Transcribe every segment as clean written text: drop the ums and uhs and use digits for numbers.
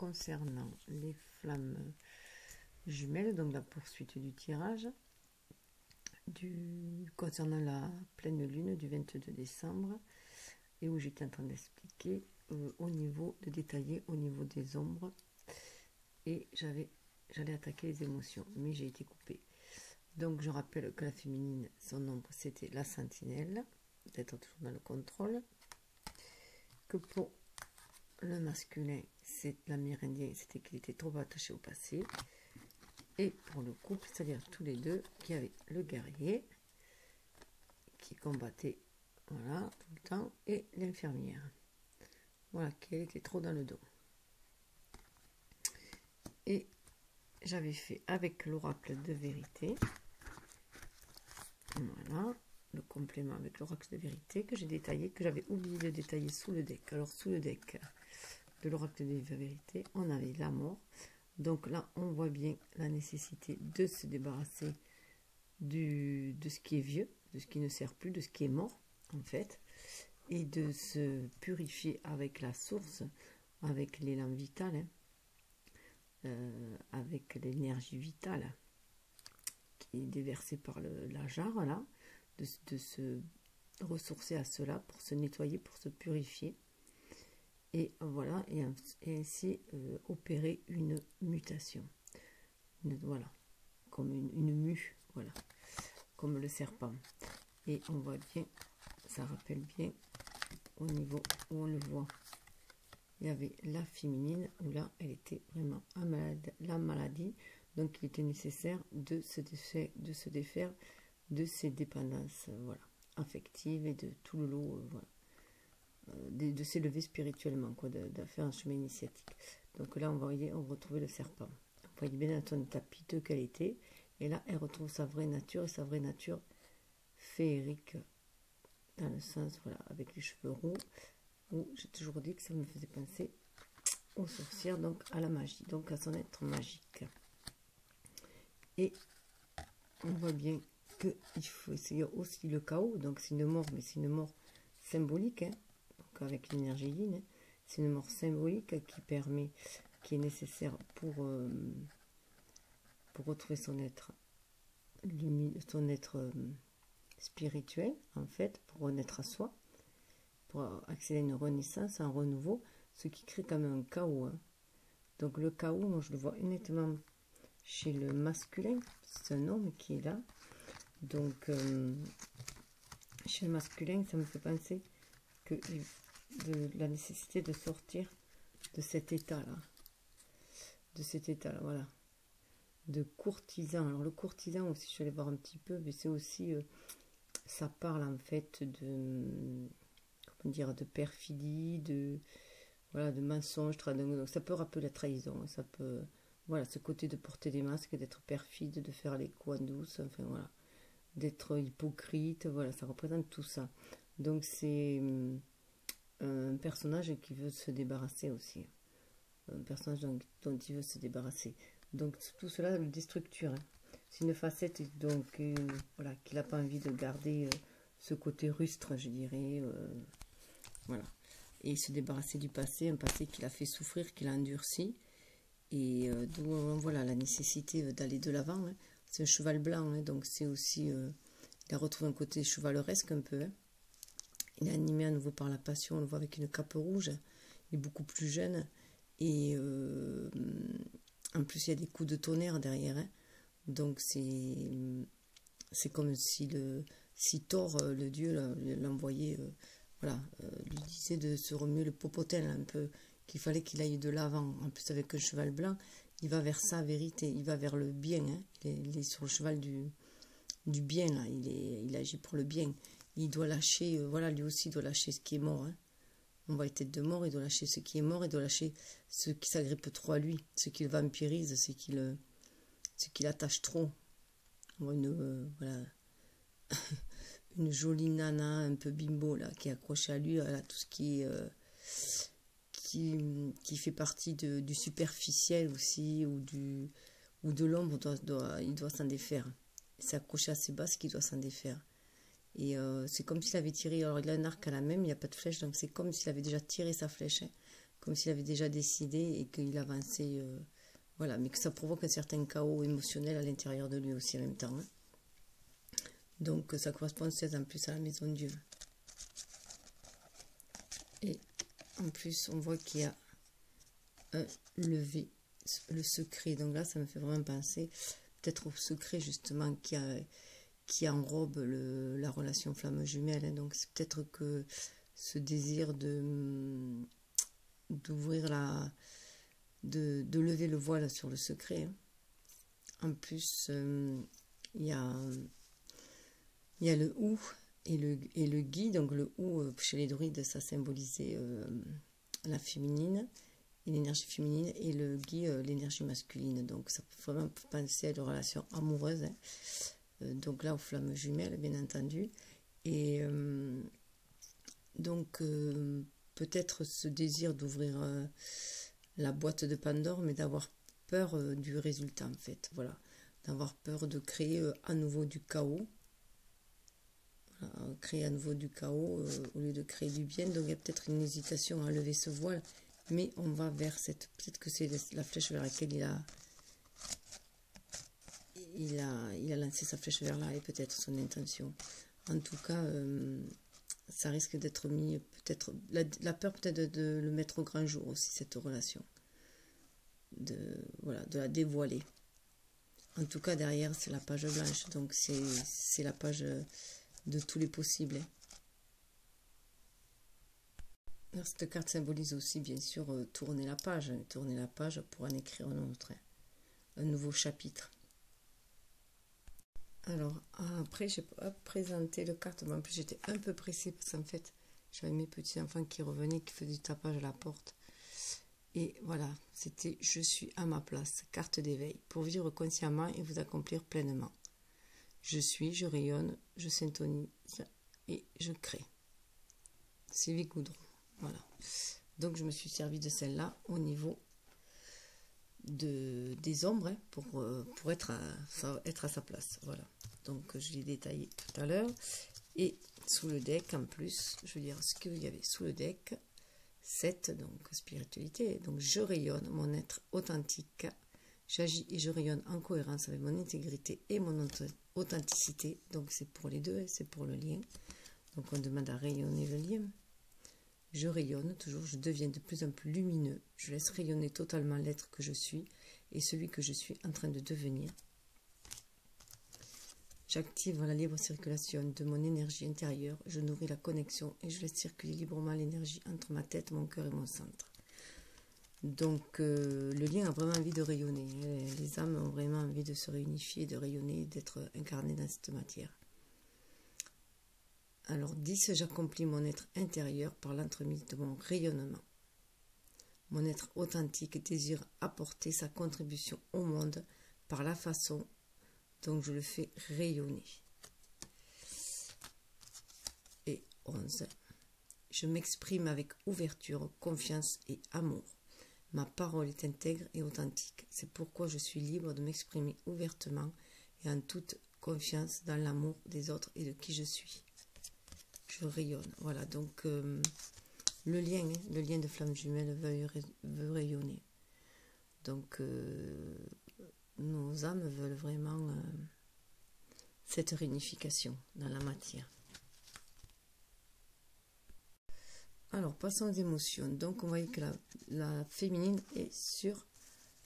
concernant les flammes jumelles, donc la poursuite du tirage, concernant la pleine lune du 22 décembre, et où j'étais en train d'expliquer au niveau de détailler au niveau des ombres, et j'allais attaquer les émotions, mais j'ai été coupée. Donc je rappelle que la féminine, son ombre c'était la sentinelle, d'être toujours dans le contrôle, que pour le masculin c'est l'amérindien, c'était qu'il était trop attaché au passé, et pour le couple, c'est-à-dire tous les deux, qui avait le guerrier qui combattait, voilà, tout le temps, et l'infirmière, voilà, qui était trop dans le dos. Et j'avais fait avec l'oracle de vérité, voilà, le complément avec l'oracle de vérité que j'ai détaillé, que j'avais oublié de détailler sous le deck. Alors sous le deck de l'oracle de vérité, on avait la mort. Donc là, on voit bien la nécessité de se débarrasser de ce qui est vieux, de ce qui ne sert plus, de ce qui est mort, en fait, et de se purifier avec la source, avec l'élan vital, avec l'énergie vitale qui est déversée par la jarre, là, de se ressourcer à cela pour se nettoyer, pour se purifier. Et voilà, et ainsi opérer une mutation. Voilà, comme une mue, voilà, comme le serpent. Et on voit bien, ça rappelle bien au niveau où on le voit. Il y avait la féminine, où là, elle était vraiment la maladie. Donc, il était nécessaire de se défaire de ses dépendances, voilà, affectives et de tout le lot, voilà. De s'élever spirituellement, quoi, de faire un chemin initiatique. Donc là, on retrouvait le serpent. On voyait bien dans son état piteux qu'elle était. Et là, elle retrouve sa vraie nature, et sa vraie nature féerique, dans le sens, voilà, avec les cheveux roux, où j'ai toujours dit que ça me faisait penser aux sorcières, donc à la magie, donc à son être magique. Et on voit bien qu'il faut essayer aussi le chaos, donc c'est une mort, mais c'est une mort symbolique, hein. Avec l'énergie yin, c'est une mort symbolique qui est nécessaire pour retrouver son être spirituel, en fait, pour renaître à soi, pour accéder à une renaissance, un renouveau, ce qui crée quand même un chaos, hein. Donc le chaos, moi je le vois uniquement chez le masculin, c'est un homme qui est là, donc chez le masculin, ça me fait penser que de la nécessité de sortir de cet état-là. Voilà. De courtisan. Alors le courtisan aussi, je vais aller voir un petit peu, mais c'est aussi, ça parle en fait de, comment dire, de perfidie, voilà, de mensonge. Donc ça peut rappeler la trahison, ça peut, voilà, ce côté de porter des masques, d'être perfide, de faire les coups en douce, enfin voilà, d'être hypocrite, voilà, ça représente tout ça. Donc c'est un personnage qui veut se débarrasser aussi, un personnage dont il veut se débarrasser, donc tout cela le déstructure, hein. C'est une facette donc voilà, qu'il n'a pas envie de garder, ce côté rustre, je dirais, voilà, et se débarrasser du passé, un passé qu'il a fait souffrir, qu'il a endurci, et d'où voilà la nécessité d'aller de l'avant, hein. C'est un cheval blanc, hein, donc c'est aussi, il a retrouvé un côté chevaleresque un peu, hein. Il est animé à nouveau par la passion, on le voit avec une cape rouge, il est beaucoup plus jeune, et en plus il y a des coups de tonnerre derrière, hein. Donc c'est comme si Thor, le dieu, l'envoyait, voilà, lui disait de se remuer le popotin un peu, qu'il fallait qu'il aille de l'avant. En plus avec un cheval blanc, il va vers sa vérité, il va vers le bien, hein. Il est sur le cheval du bien, là. Il agit pour le bien. Il doit lâcher, voilà, lui aussi doit lâcher ce qui est mort, hein. On voit les têtes de mort, il doit lâcher ce qui est mort, il doit lâcher ce qui s'agrippe trop à lui, ce qu'il vampirise, ce qui l'attache trop. On voit voilà, une jolie nana un peu bimbo là, qui est accrochée à lui, à tout ce qui fait partie du superficiel aussi, ou de l'ombre, il doit s'en défaire. Il s'est accroché à ses bases qu'il doit s'en défaire. Et c'est comme s'il avait tiré, alors il a un arc à la main, il n'y a pas de flèche, donc c'est comme s'il avait déjà tiré sa flèche, hein, comme s'il avait déjà décidé et qu'il avançait, voilà, mais que ça provoque un certain chaos émotionnel à l'intérieur de lui aussi en même temps. Hein. Donc ça correspond 16 en plus à la maison de Dieu. Et en plus, on voit qu'il y a un lever, le secret. Donc là, ça me fait vraiment penser peut-être au secret justement qui enrobe la relation flamme jumelle. Hein. Donc c'est peut-être que ce désir d'ouvrir de lever le voile sur le secret. Hein. En plus, il y a le ou et le gui. Donc le ou, chez les druides, ça symbolisait la féminine, l'énergie féminine, et le gui, l'énergie masculine. Donc ça peut vraiment penser à une relation amoureuse. Hein. Donc là, aux flammes jumelles, bien entendu. Et donc peut-être ce désir d'ouvrir la boîte de Pandore, mais d'avoir peur du résultat, en fait. Voilà. D'avoir peur de créer à nouveau du chaos. Créer à nouveau du chaos au lieu de créer du bien. Donc il y a peut-être une hésitation à lever ce voile, mais on va vers cette... Peut-être que c'est la flèche vers laquelle il a lancé sa flèche vers là, et peut-être son intention. En tout cas, ça risque d'être mis... Peut-être la peur peut-être de le mettre au grand jour aussi, cette relation. De la dévoiler. En tout cas, derrière, c'est la page blanche. Donc c'est la page... de tous les possibles. Alors, cette carte symbolise aussi, bien sûr, tourner la page pour en écrire un autre, un nouveau chapitre. Alors, après, je n'ai pas présenté le carte, mais en plus, j'étais un peu pressée parce qu'en fait, j'avais mes petits-enfants qui revenaient, qui faisaient du tapage à la porte. Et voilà, c'était « Je suis à ma place », carte d'éveil, pour vivre consciemment et vous accomplir pleinement. Je suis, je rayonne, je syntonise et je crée. Sylvie Goudron. Voilà. Donc je me suis servi de celle-là au niveau des ombres hein, pour être à sa place. Voilà. Donc je l'ai détaillé tout à l'heure. Et sous le deck, en plus, je veux dire ce qu'il y avait sous le deck. 7, donc spiritualité. Donc je rayonne mon être authentique. J'agis et je rayonne en cohérence avec mon intégrité et mon authenticité. Donc c'est pour les deux, c'est pour le lien. Donc on demande à rayonner le lien. Je rayonne toujours, je deviens de plus en plus lumineux. Je laisse rayonner totalement l'être que je suis et celui que je suis en train de devenir. J'active la libre circulation de mon énergie intérieure. Je nourris la connexion et je laisse circuler librement l'énergie entre ma tête, mon cœur et mon centre. Donc le lien a vraiment envie de rayonner. Les âmes ont vraiment envie de se réunifier, de rayonner, d'être incarnées dans cette matière. Alors 10, j'accomplis mon être intérieur par l'entremise de mon rayonnement. Mon être authentique désire apporter sa contribution au monde par la façon dont je le fais rayonner. Et 11, je m'exprime avec ouverture, confiance et amour. Ma parole est intègre et authentique. C'est pourquoi je suis libre de m'exprimer ouvertement et en toute confiance dans l'amour des autres et de qui je suis. Je rayonne. Voilà, donc le lien de flamme jumelle veut rayonner. Donc nos âmes veulent vraiment cette réunification dans la matière. Alors, passons aux émotions. Donc, on voit que la féminine est sur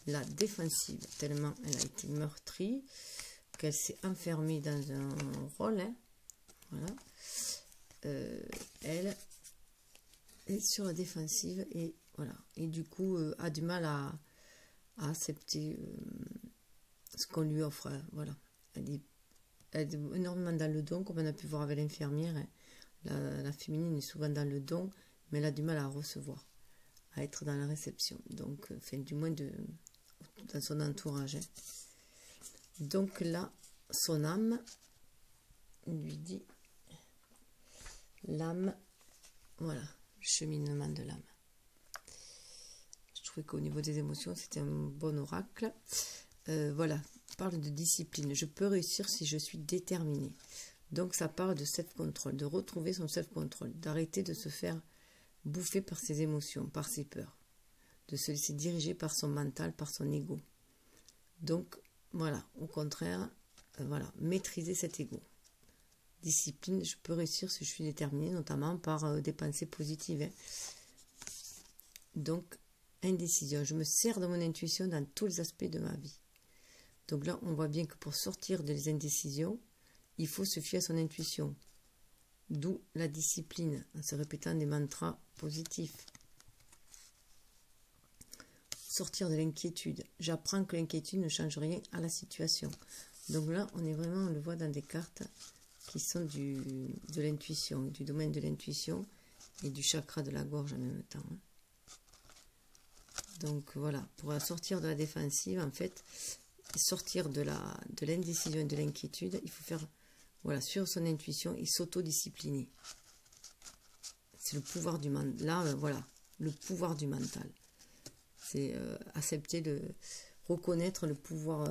la défensive, tellement elle a été meurtrie, qu'elle s'est enfermée dans un rôle. Hein. Voilà. Elle est sur la défensive et voilà. Et du coup, a du mal à accepter ce qu'on lui offre. Hein. Voilà. Elle est énormément dans le don, comme on a pu voir avec l'infirmière. Hein. La féminine est souvent dans le don, mais elle a du mal à recevoir, à être dans la réception. Donc, enfin, du moins dans son entourage. Hein. Donc là, son âme lui dit l'âme, voilà, cheminement de l'âme. Je trouvais qu'au niveau des émotions, c'était un bon oracle. Voilà, parle de discipline. Je peux réussir si je suis déterminée. Donc ça parle de self-control, de retrouver son self-control, d'arrêter de se faire bouffer par ses émotions, par ses peurs. de se laisser diriger par son mental, par son ego. Donc, voilà, au contraire, voilà, maîtriser cet ego. Discipline, je peux réussir si je suis déterminée, notamment par des pensées positives. Hein. Donc, indécision, je me sers de mon intuition dans tous les aspects de ma vie. Donc là, on voit bien que pour sortir des indécisions, il faut se fier à son intuition. D'où la discipline, en se répétant des mantras positifs. Sortir de l'inquiétude. J'apprends que l'inquiétude ne change rien à la situation. Donc là, on est vraiment, on le voit dans des cartes qui sont de l'intuition, du domaine de l'intuition et du chakra de la gorge en même temps. Donc voilà, pour sortir de la défensive, en fait, sortir de l'indécision et de l'inquiétude, il faut faire, voilà, suivre son intuition et s'autodiscipliner. C'est le pouvoir du mental. Là, voilà, le pouvoir du mental. C'est accepter reconnaître le pouvoir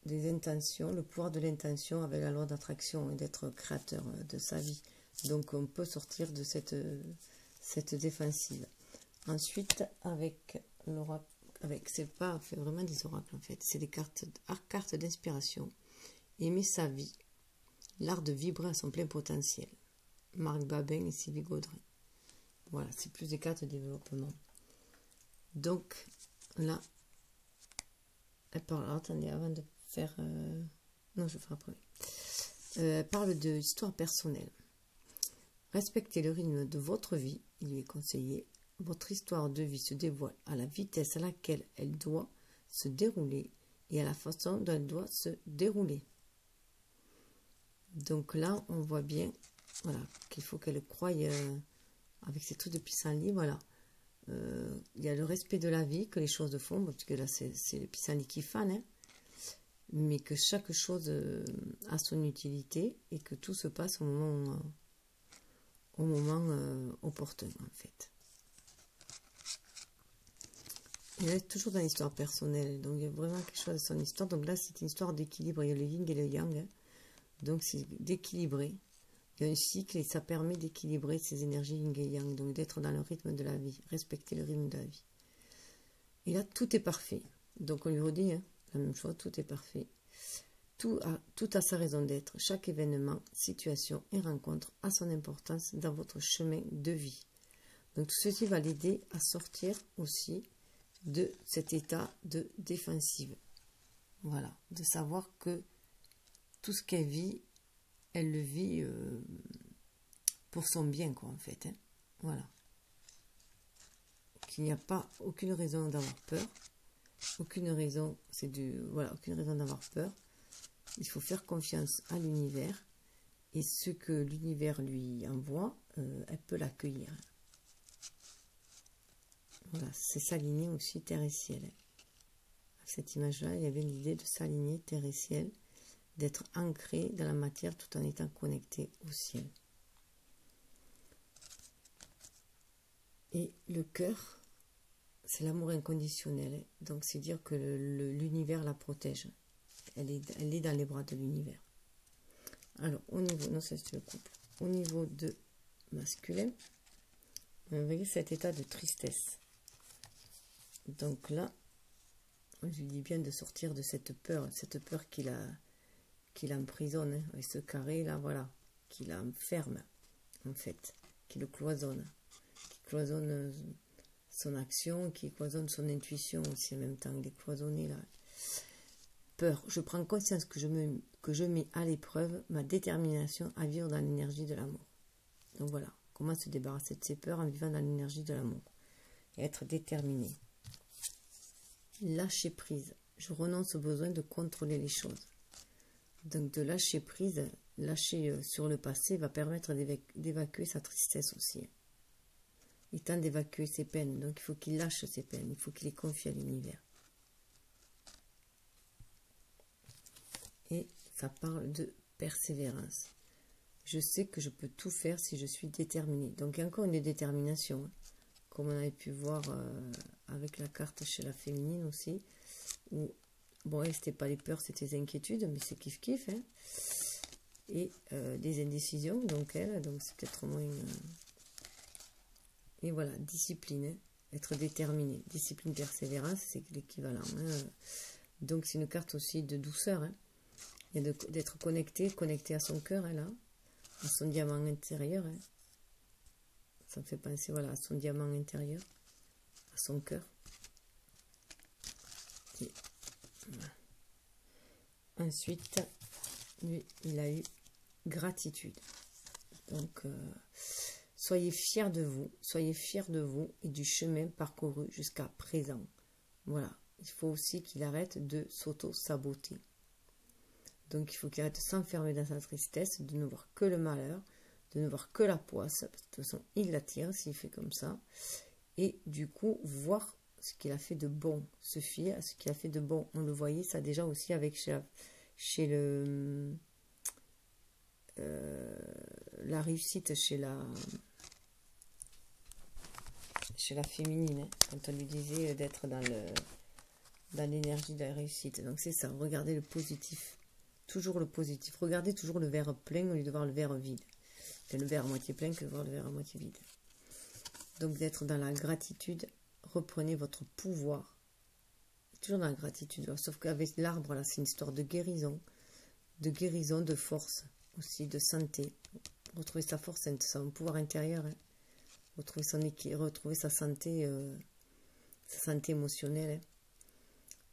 des intentions, le pouvoir de l'intention avec la loi d'attraction et d'être créateur de sa vie. Donc on peut sortir de cette défensive. Ensuite, avec l'oracle, c'est pas fait vraiment des oracles en fait, c'est des cartes d'inspiration. Aimer sa vie, l'art de vibrer à son plein potentiel. Marc Babin et Sylvie Gaudrin. Voilà, c'est plus des cartes de développement. Donc là, elle parle. Alors, attendez, avant de faire. Non, je ferai après. Elle parle de l'histoire personnelle. Respectez le rythme de votre vie, il lui est conseillé. Votre histoire de vie se dévoile à la vitesse à laquelle elle doit se dérouler et à la façon dont elle doit se dérouler. Donc là, on voit bien, voilà, qu'il faut qu'elle croie avec ces trucs de pissenlit, voilà. Il y a le respect de la vie que les choses font, parce que là, c'est le pissenlit qui fan, hein, mais que chaque chose a son utilité et que tout se passe au moment opportun, en fait. Il est toujours dans l'histoire personnelle, donc il y a vraiment quelque chose de son histoire. Donc là, c'est une histoire d'équilibre, il y a le yin et le yang, hein. Donc c'est d'équilibrer. Il y a un cycle et ça permet d'équilibrer ces énergies yin et yang, donc d'être dans le rythme de la vie, respecter le rythme de la vie. Et là, tout est parfait. Donc on lui redit, hein, la même chose, tout est parfait. Tout a sa raison d'être. Chaque événement, situation et rencontre a son importance dans votre chemin de vie. Donc tout ceci va l'aider à sortir aussi de cet état de défensive. Voilà, de savoir que tout ce qu'elle vit, elle le vit pour son bien, quoi, en fait. Hein. Voilà. Qu'il n'y a pas aucune raison d'avoir peur. Aucune raison, aucune raison d'avoir peur. Il faut faire confiance à l'univers. Et ce que l'univers lui envoie, elle peut l'accueillir. Voilà, c'est s'aligner aussi terre et ciel. À cette image-là, il y avait l'idée de s'aligner terre et ciel, d'être ancré dans la matière tout en étant connecté au ciel. Et le cœur, c'est l'amour inconditionnel. Donc c'est dire que l'univers la protège. Elle est dans les bras de l'univers. Alors, au niveau, non, ça c'est le couple. Au niveau de masculin, vous voyez cet état de tristesse. Donc là, je lui dis bien de sortir de cette peur qui l'emprisonne, hein, avec ce carré là, voilà, qui l'enferme, en fait, qui le cloisonne, son action, qui cloisonne son intuition aussi en même temps, il est cloisonné là. Peur, je prends conscience que je mets à l'épreuve ma détermination à vivre dans l'énergie de l'amour. Donc voilà, comment se débarrasser de ses peurs en vivant dans l'énergie de l'amour et être déterminé. Lâcher prise. Je renonce au besoin de contrôler les choses. Donc de lâcher prise, lâcher sur le passé va permettre d'évacuer sa tristesse aussi. Il tente d'évacuer ses peines, donc il faut qu'il lâche ses peines, il faut qu'il les confie à l'univers. Et ça parle de persévérance. Je sais que je peux tout faire si je suis déterminée. Donc il y a encore une détermination, hein, comme on avait pu voir avec la carte chez la féminine aussi, où, bon, c'était pas les peurs, c'était les inquiétudes, mais c'est kiff-kiff, hein, et des indécisions, donc c'est peut-être moins et voilà, discipline, hein. être déterminé. Discipline, persévérance, c'est l'équivalent. Hein. Donc c'est une carte aussi de douceur. Hein. Et d'être connecté à son cœur, hein, là, à son diamant intérieur. Hein. Ça me fait penser, voilà, à son diamant intérieur, à son cœur. Et, voilà. Ensuite, lui, il a eu gratitude. Donc, soyez fiers de vous et du chemin parcouru jusqu'à présent. Voilà, il faut aussi qu'il arrête de s'auto-saboter. Donc, il faut qu'il arrête de s'enfermer dans sa tristesse, de ne voir que le malheur, de ne voir que la poisse. De toute façon, il l'attire s'il fait comme ça. Et du coup, voir ce qu'il a fait de bon, se fier à ce qu'il a fait de bon. On le voyait ça déjà aussi avec chez la réussite chez la féminine, hein, quand on lui disait d'être dans l'énergie de la réussite. Donc c'est ça, regardez le positif, toujours le positif, regardez toujours le verre plein au lieu de voir le verre vide. C'est le verre à moitié plein que de voir le verre à moitié vide. Donc d'être dans la gratitude, reprenez votre pouvoir, toujours dans la gratitude, sauf qu'avec l'arbre là c'est une histoire de guérison, de force aussi, de santé. Retrouver sa force, son pouvoir intérieur, hein. Retrouver sa santé émotionnelle, hein.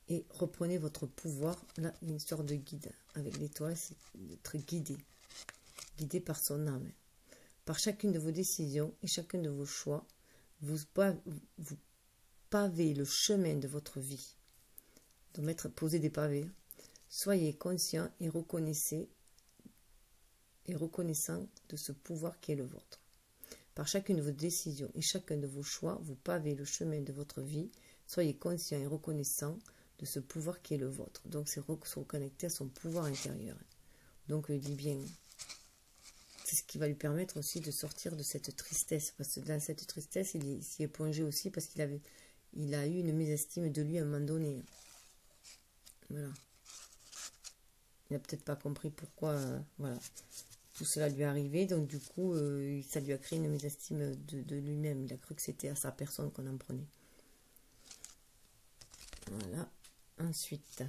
Et reprenez votre pouvoir. Là, une histoire de guide avec l'étoile, c'est d'être guidé par son âme, hein. Par chacune de vos décisions et chacun de vos choix, vous pavez le chemin de votre vie. Donc poser des pavés. Soyez conscient et reconnaissant de ce pouvoir qui est le vôtre. Par chacune de vos décisions et chacun de vos choix, vous pavez le chemin de votre vie. Soyez conscient et reconnaissant de ce pouvoir qui est le vôtre. Donc, c'est se reconnecter à son pouvoir intérieur. Donc, il dit bien, c'est ce qui va lui permettre aussi de sortir de cette tristesse. Parce que dans cette tristesse, il s'y est plongé aussi parce qu'il a eu une mésestime de lui à un moment donné. Voilà. Il n'a peut-être pas compris pourquoi, voilà, tout cela lui est arrivé. Donc, du coup, ça lui a créé une mésestime de lui-même. Il a cru que c'était à sa personne qu'on en prenait. Voilà. Ensuite,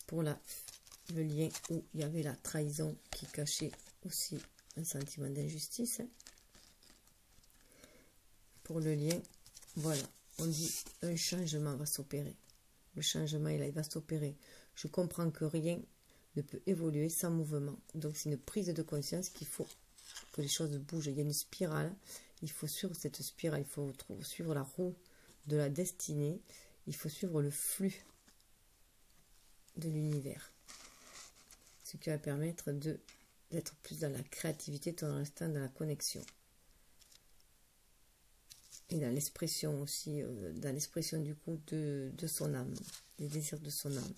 pour le lien où il y avait la trahison qui cachait aussi un sentiment d'injustice. Hein. Pour le lien, voilà. On dit un changement va s'opérer. Le changement, il va s'opérer. Je comprends que rien ne peut évoluer sans mouvement. Donc, c'est une prise de conscience qu'il faut que les choses bougent. Il y a une spirale. Il faut suivre cette spirale. Il faut suivre la roue de la destinée. Il faut suivre le flux de l'univers. Ce qui va permettre d'être plus dans la créativité tout en restant dans la connexion. Et dans l'expression aussi, dans l'expression du coup de son âme, des désirs de son âme.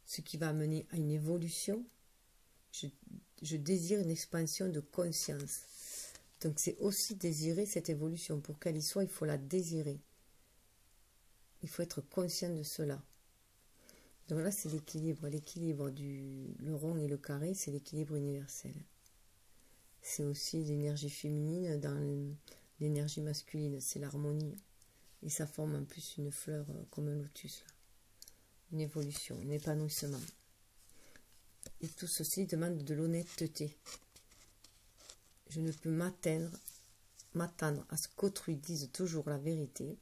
Ce qui va amener à une évolution. Je désire une expansion de conscience. Donc c'est aussi désirer cette évolution. Pour qu'elle y soit, il faut la désirer. Il faut être conscient de cela. Donc là, c'est l'équilibre. L'équilibre le rond et le carré, c'est l'équilibre universel. C'est aussi l'énergie féminine dans l'énergie masculine. C'est l'harmonie. Et ça forme en plus une fleur comme un lotus. Là. Une évolution, un épanouissement. Et tout ceci demande de l'honnêteté. Je ne peux m'attendre à ce qu'autrui dise toujours la vérité.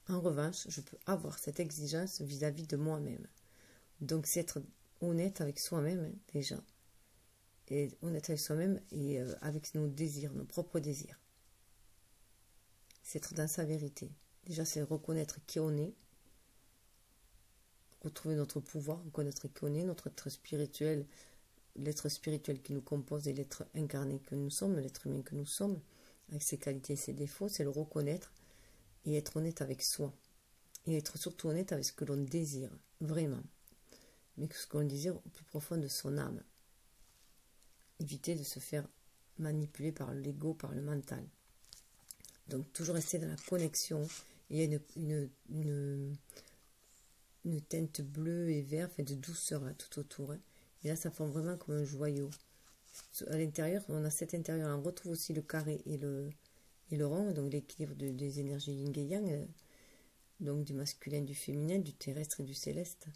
En revanche, je peux avoir cette exigence vis-à-vis de moi-même. Donc, c'est être honnête avec soi-même, hein, déjà. Et honnête avec soi-même et avec nos désirs, nos propres désirs. C'est être dans sa vérité. Déjà, c'est reconnaître qui on est. Retrouver notre pouvoir, reconnaître qui on est, notre être spirituel, l'être spirituel qui nous compose et l'être incarné que nous sommes, l'être humain que nous sommes, avec ses qualités et ses défauts, c'est le reconnaître et être honnête avec soi. Et être surtout honnête avec ce que l'on désire, vraiment. Mais ce que l'on désire au plus profond de son âme. Éviter de se faire manipuler par l'ego, par le mental. Donc toujours rester dans la connexion. Il y a une teinte bleue et verte, de douceur là, tout autour. Hein. Et là, ça forme vraiment comme un joyau. À l'intérieur, on a cet intérieur. On retrouve aussi le carré et le rond, donc l'équilibre des énergies yin et yang. donc du masculin, du féminin, du terrestre et du céleste.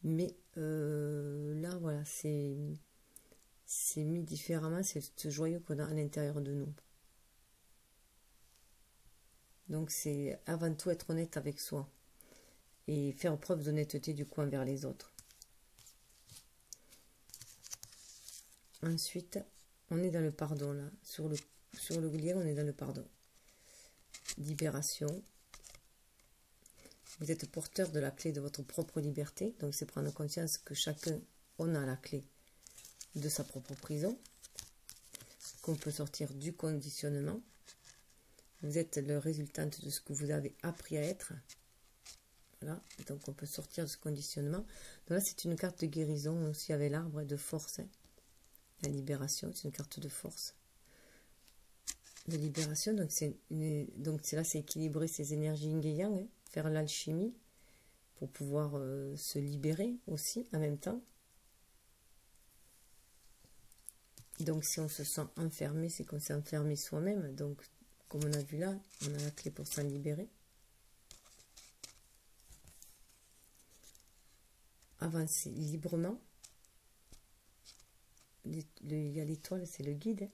Mais là, voilà, c'est mis différemment, c'est ce joyau qu'on a à l'intérieur de nous. Donc c'est avant tout être honnête avec soi et faire preuve d'honnêteté du coup envers les autres. Ensuite, on est dans le pardon là, sur le lien, on est dans le pardon. Libération. Vous êtes porteur de la clé de votre propre liberté, donc c'est prendre conscience que chacun, on a la clé de sa propre prison, qu'on peut sortir du conditionnement. Vous êtes le résultante de ce que vous avez appris à être. Voilà, donc on peut sortir de ce conditionnement. Donc là, c'est une carte de guérison aussi avec l'arbre de force. Hein. La libération, c'est une carte de force. De libération, donc là, c'est équilibrer ses énergies yin et yang, hein, faire l'alchimie pour pouvoir se libérer aussi en même temps. Donc si on se sent enfermé, c'est qu'on s'est enfermé soi-même. Donc comme on a vu là, on a la clé pour s'en libérer. Avancer librement. Il y a l'étoile, c'est le guide.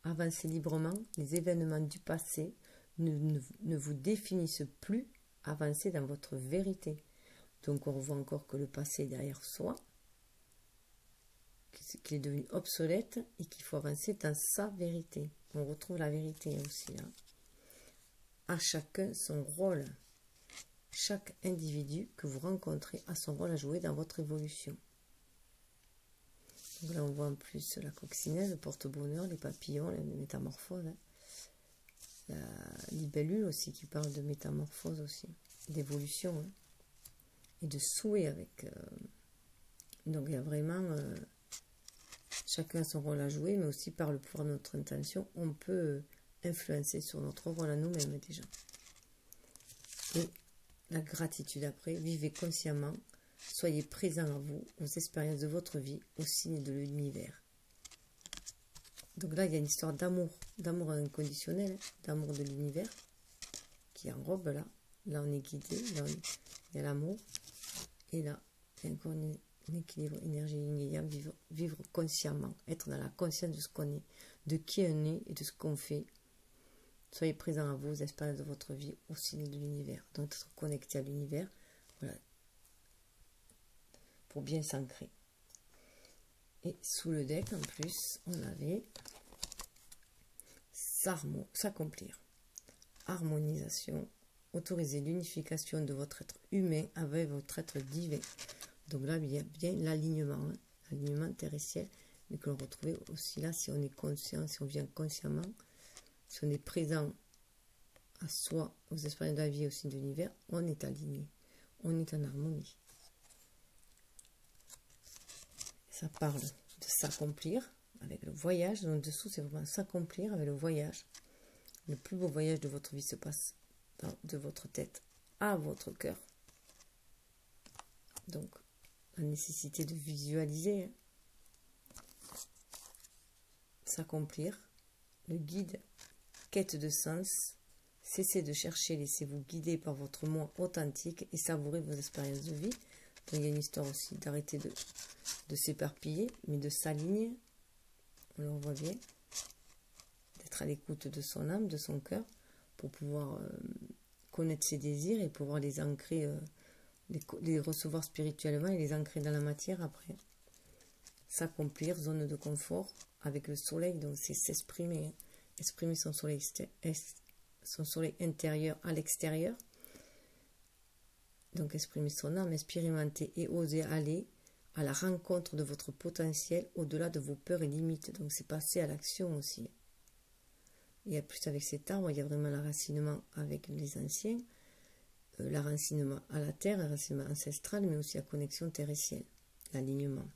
Avancer librement. Les événements du passé ne vous définissent plus. Avancez dans votre vérité. Donc on revoit encore que le passé est derrière soi, qu'il est devenu obsolète et qu'il faut avancer dans sa vérité. On retrouve la vérité aussi là. À chacun son rôle. Chaque individu que vous rencontrez a son rôle à jouer dans votre évolution. Donc là, on voit en plus la coccinelle, le porte-bonheur, les papillons, les métamorphoses. Hein. La libellule aussi qui parle de métamorphose aussi, d'évolution hein. Et de souhait avec. Donc il y a vraiment chacun a son rôle à jouer, mais aussi par le pouvoir de notre intention, on peut influencer sur notre rôle à nous-mêmes déjà. Et la gratitude après, vivez consciemment, soyez présent à vous, aux expériences de votre vie, aux signes de l'univers. Donc là, il y a une histoire d'amour inconditionnel, d'amour de l'univers, qui enrobe là. Là, on est guidé, là, il y a l'amour. Et là, il y a encore un équilibre énergie yin et yang, vivre consciemment, être dans la conscience de ce qu'on est, de qui on est et de ce qu'on fait. Soyez présent à vous, aux expériences de votre vie, au signe de l'univers. Donc, être connecté à l'univers, voilà, pour bien s'ancrer. Et sous le deck, en plus, on avait s'accomplir, harmonisation, autoriser l'unification de votre être humain avec votre être divin. Donc là, il y a bien l'alignement, hein, l'alignement terrestriel, mais que l'on retrouvait aussi là, si on est conscient, si on vient consciemment, si on est présent à soi, aux expériences de la vie et au signe de l'univers, on est aligné, on est en harmonie. Ça parle de s'accomplir avec le voyage. Donc dessous, c'est vraiment s'accomplir avec le voyage. Le plus beau voyage de votre vie se passe de votre tête à votre cœur. Donc, la nécessité de visualiser, hein. S'accomplir, le guide, quête de sens, cessez de chercher, laissez-vous guider par votre moi authentique et savourez vos expériences de vie. Donc, il y a une histoire aussi d'arrêter de s'éparpiller, mais de s'aligner, on le voit bien, d'être à l'écoute de son âme, de son cœur, pour pouvoir connaître ses désirs et pouvoir les ancrer, les recevoir spirituellement et les ancrer dans la matière après. S'accomplir, zone de confort avec le soleil, donc c'est s'exprimer, hein. Exprimer son soleil intérieur à l'extérieur. Donc exprimer son âme, expérimenter et oser aller à la rencontre de votre potentiel au-delà de vos peurs et limites. Donc c'est passer à l'action aussi. Et plus avec cet arbre, il y a vraiment l'enracinement avec les anciens, l'enracinement à la terre, l'enracinement ancestral, mais aussi la connexion terrestrielle, l'alignement.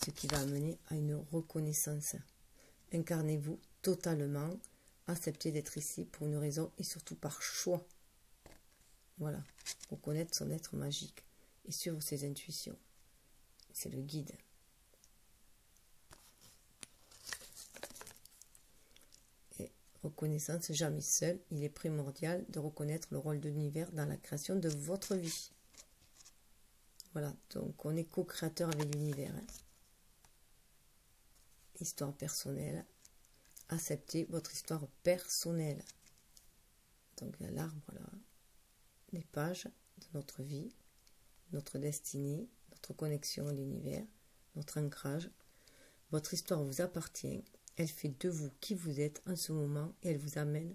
Ce qui va amener à une reconnaissance. Incarnez-vous totalement, acceptez d'être ici pour une raison et surtout par choix. Voilà, reconnaître son être magique et suivre ses intuitions. C'est le guide. Et reconnaître reconnaissance, jamais seul. Il est primordial de reconnaître le rôle de l'univers dans la création de votre vie. Voilà, donc on est co-créateur avec l'univers. Hein. Histoire personnelle. Acceptez votre histoire personnelle. Donc l'arbre là, les pages de notre vie, notre destinée, notre connexion à l'univers, notre ancrage. Votre histoire vous appartient. Elle fait de vous qui vous êtes en ce moment et elle vous amène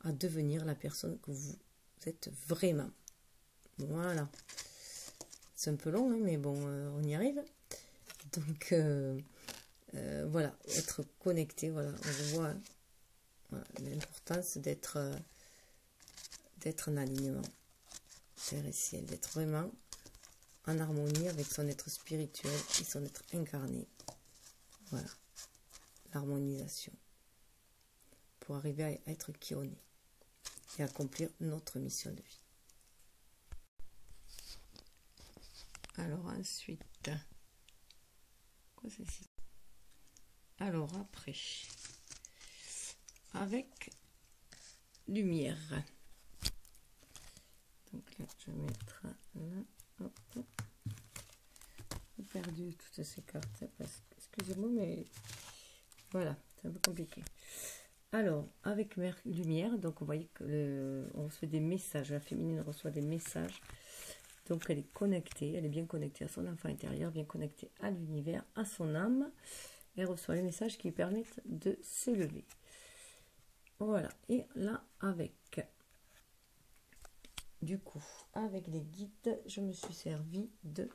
à devenir la personne que vous êtes vraiment. Voilà. C'est un peu long, hein, mais bon, on y arrive. Donc, voilà, être connecté, voilà, on voit hein, voilà, l'importance d'être en alignement, terre et ciel, d'être vraiment en harmonie avec son être spirituel et son être incarné. Voilà, l'harmonisation, pour arriver à être qui on est et accomplir notre mission de vie. Alors ensuite, quoi c'est ici? Alors après, avec lumière. Donc là, je vais mettre là. Hop, hop. J'ai perdu toutes ces cartes. Excusez-moi, mais voilà, c'est un peu compliqué. Alors, avec lumière, donc vous voyez que on reçoit des messages. La féminine reçoit des messages. Donc elle est connectée, elle est bien connectée à son enfant intérieur, bien connectée à l'univers, à son âme. Elle reçoit les messages qui lui permettent de s'élever. Voilà, et là avec, du coup, avec les guides, je me suis servi de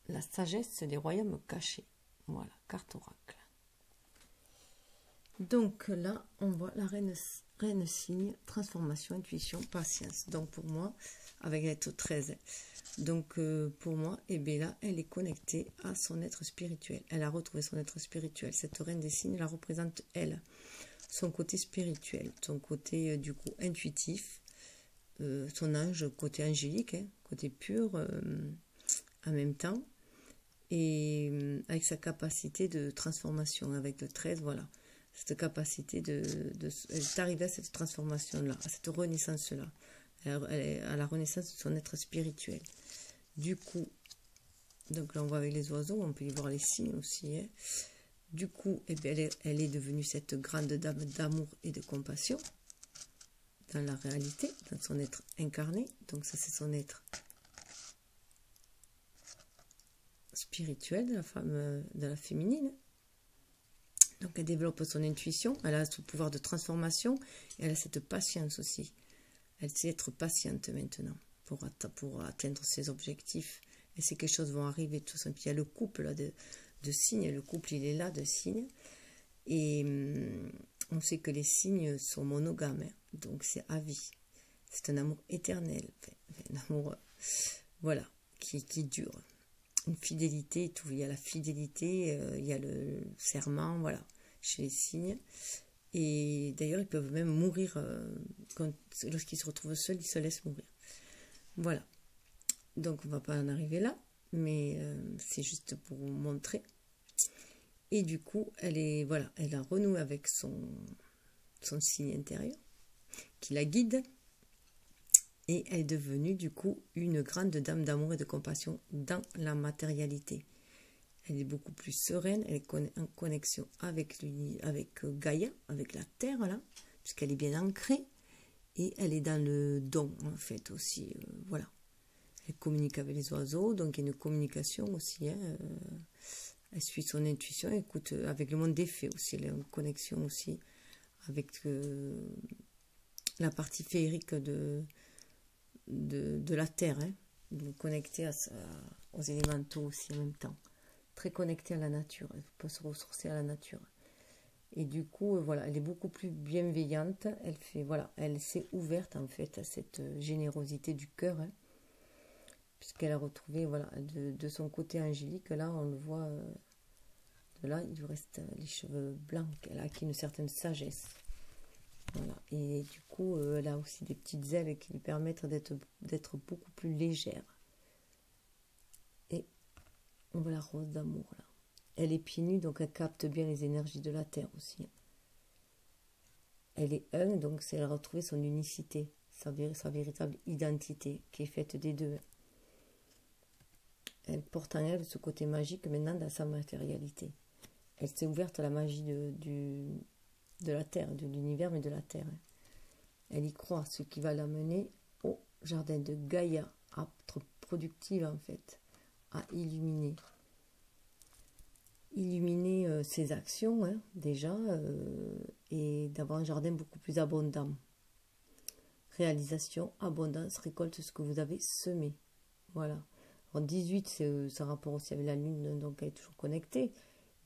la sagesse des royaumes cachés. Voilà, carte oracle. Donc là, on voit la reine signe, transformation, intuition, patience. Donc pour moi, avec l'être 13, donc pour moi, et Bella, elle est connectée à son être spirituel. Elle a retrouvé son être spirituel. Cette reine des signes la représente elle, son côté spirituel, son côté du coup intuitif, son ange, côté angélique, hein, côté pur en même temps, et avec sa capacité de transformation, avec le 13, voilà. Cette capacité d'arriver à cette transformation-là, à cette renaissance-là, à la renaissance de son être spirituel. Du coup, donc là on voit avec les oiseaux, on peut y voir les signes aussi. Hein. Du coup, eh bien, elle est devenue cette grande dame d'amour et de compassion dans la réalité, dans son être incarné. Donc ça c'est son être spirituel de la femme, de la féminine. Donc elle développe son intuition, elle a ce pouvoir de transformation et elle a cette patience aussi. Elle sait être patiente maintenant pour atteindre ses objectifs. Et c'est que les choses vont arriver tout simplement. Il y a le couple là, de signes, le couple il est là de signes. Et on sait que les signes sont monogames, hein, donc c'est à vie. C'est un amour éternel, un amour voilà, qui dure. Une fidélité et tout. Il y a la fidélité, il y a le serment, voilà, chez les signes. Et d'ailleurs, ils peuvent même mourir. Lorsqu'ils se retrouvent seuls, ils se laissent mourir. Voilà. Donc, on ne va pas en arriver là, mais c'est juste pour vous montrer. Et du coup, elle a renoué avec son signe intérieur, qui la guide. Et elle est devenue du coup une grande dame d'amour et de compassion dans la matérialité. Elle est beaucoup plus sereine, elle est en connexion avec Gaïa, avec la terre là, puisqu'elle est bien ancrée. Et elle est dans le don en fait aussi, voilà. Elle communique avec les oiseaux, donc il y a une communication aussi. Hein, elle suit son intuition, elle écoute avec le monde des fées aussi, elle est en connexion aussi avec la partie féerique de la terre, hein, connectée aux élémentaux aussi en même temps, très connectée à la nature, elle peut se ressourcer à la nature. Et du coup, voilà, elle est beaucoup plus bienveillante, elle s'est ouverte en fait à cette générosité du cœur, hein, puisqu'elle a retrouvé, voilà, de son côté angélique, là on le voit, de là il lui reste les cheveux blancs, elle a acquis une certaine sagesse. Voilà. Et du coup, elle a aussi des petites ailes qui lui permettent d'être beaucoup plus légère. Et on voit la rose d'amour là. Elle est pieds nus, donc elle capte bien les énergies de la terre aussi. Elle est un, donc c'est retrouver son unicité, sa véritable identité, qui est faite des deux. Elle porte en elle ce côté magique maintenant dans sa matérialité. Elle s'est ouverte à la magie de la Terre, de l'univers, mais de la Terre. Elle y croit, ce qui va l'amener au jardin de Gaïa, à être productive en fait, à illuminer. Illuminer ses actions, hein, déjà, et d'avoir un jardin beaucoup plus abondant. Réalisation, abondance, récolte ce que vous avez semé. Voilà. Alors 18, c'est un rapport aussi avec la Lune, donc elle est toujours connectée.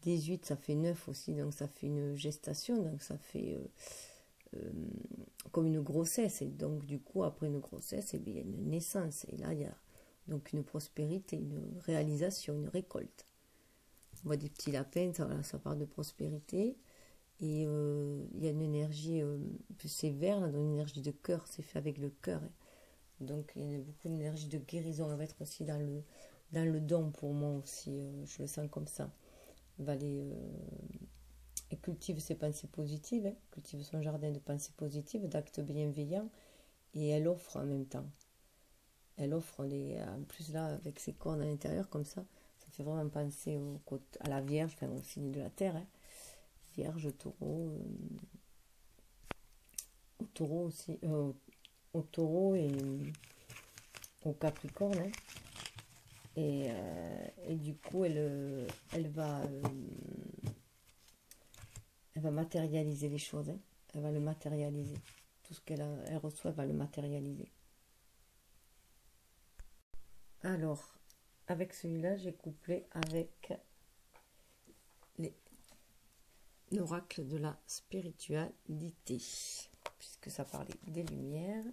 18, ça fait 9 aussi, donc ça fait une gestation, donc ça fait comme une grossesse. Et donc, du coup, après une grossesse, il y a une naissance. Et là, il y a donc une prospérité, une réalisation, une récolte. On voit des petits lapins, ça part de prospérité. Et il y a une énergie, c'est vert, là, donc une énergie de cœur, c'est fait avec le cœur. Hein. Donc, il y a beaucoup d'énergie de guérison. Elle va être aussi dans le don pour moi aussi, je le sens comme ça. Elle va aller... et cultive ses pensées positives, hein, cultive son jardin de pensées positives, d'actes bienveillants, et elle offre en même temps. Elle offre, en plus là, avec ses cornes à l'intérieur, comme ça fait vraiment penser à la Vierge, enfin au signe de la Terre, hein. Vierge, taureau, au taureau aussi, au taureau et au Capricorne, hein. Et du coup, elle va matérialiser les choses, hein. Elle va le matérialiser. Tout ce elle reçoit, elle va le matérialiser. Alors, avec celui-là, j'ai couplé avec l'oracle de la spiritualité, puisque ça parlait des lumières.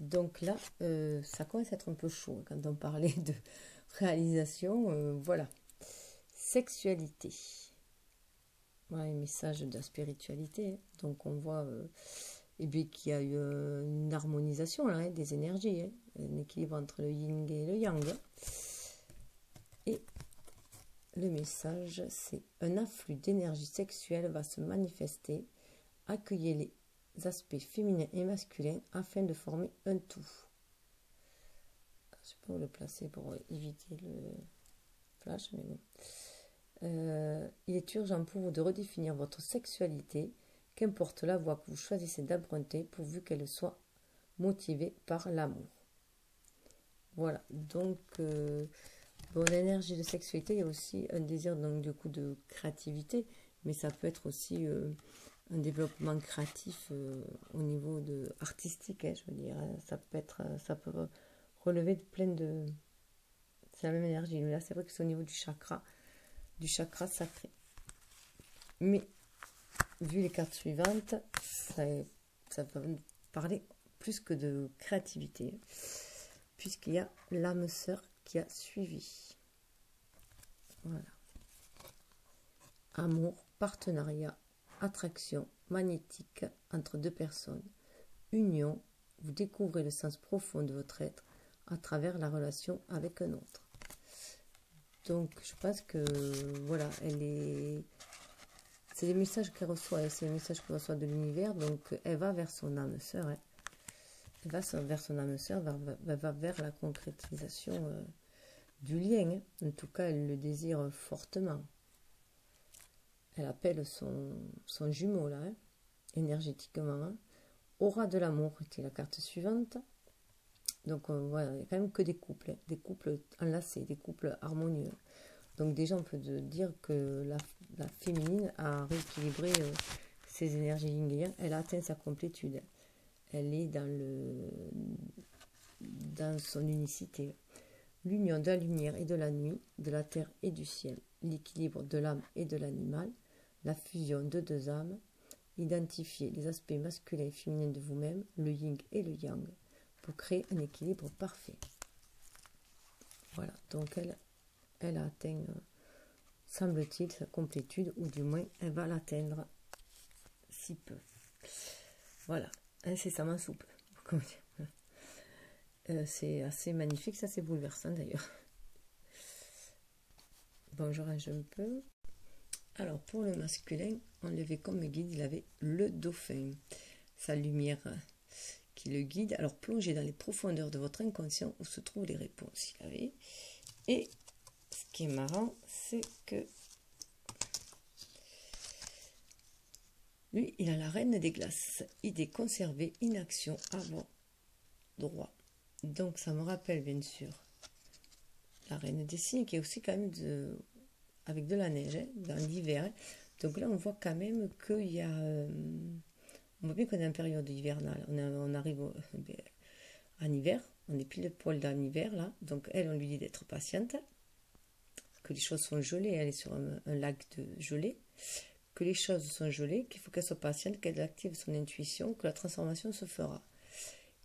Donc là, ça commence à être un peu chaud quand on parlait de réalisation. Voilà. Sexualité. Voilà, un message de la spiritualité. Donc on voit qu'il y a eu une harmonisation là, hein, des énergies, hein, un équilibre entre le yin et le yang. Et le message, c'est un afflux d'énergie sexuelle va se manifester. Accueillez les aspects féminins et masculins afin de former un tout. Je peux le placer pour éviter le flash, mais bon. Il est urgent pour vous de redéfinir votre sexualité, qu'importe la voie que vous choisissez d'emprunter, pourvu qu'elle soit motivée par l'amour. Voilà, donc bon, l'énergie de sexualité, il y a aussi un désir donc du coup de créativité, mais ça peut être aussi un développement créatif au niveau artistique, hein, je veux dire, hein. Ça peut relever de plein de... C'est la même énergie, mais là c'est vrai que c'est au niveau du chakra sacré. Mais vu les cartes suivantes, ça va parler plus que de créativité, puisqu'il y a l'âme sœur qui a suivi. Voilà. Amour, partenariat, attraction magnétique entre deux personnes, union, vous découvrez le sens profond de votre être à travers la relation avec un autre. Donc je pense que voilà, c'est les messages qu'elle reçoit, c'est les messages qu'elle reçoit de l'univers, donc elle va vers son âme sœur, hein. Elle va vers son âme sœur, va vers la concrétisation du lien, hein. En tout cas, elle le désire fortement. Elle appelle son jumeau là, hein, énergétiquement, hein. Aura de l'amour, qui est la carte suivante. Donc voilà, il n'y a quand même que des couples enlacés, des couples harmonieux. Donc déjà, on peut dire que la féminine a rééquilibré ses énergies yin et yang. Elle a atteint sa complétude. Elle est dans son unicité. L'union de la lumière et de la nuit, de la terre et du ciel, l'équilibre de l'âme et de l'animal, la fusion de deux âmes, identifier les aspects masculins et féminins de vous-même, le yin et le yang, pour créer un équilibre parfait. Voilà, donc elle a atteint, semble-t-il, sa complétude, ou du moins elle va l'atteindre si peu. Voilà, incessamment sous peu. Comment dire, c'est assez magnifique, ça c'est bouleversant d'ailleurs. Bon, je range un peu. Alors, pour le masculin, on l'avait comme guide, il avait le dauphin. Sa lumière qui le guide. Alors, plongez dans les profondeurs de votre inconscient où se trouvent les réponses. Il avait. Et ce qui est marrant, c'est que lui, il a la reine des glaces. Idée conservée, inaction, avoir droit. Donc, ça me rappelle bien sûr la reine des signes qui est aussi quand même avec de la neige hein, dans l'hiver. Hein. Donc là, on voit quand même qu'il y a... on voit bien qu'on est en période hivernale. On arrive en hiver. On est pile poil dans l'hiver là. Donc elle, on lui dit d'être patiente. Que les choses sont gelées. Elle est sur un lac de gelée. Que les choses sont gelées. Qu'il faut qu'elle soit patiente. Qu'elle active son intuition. Que la transformation se fera.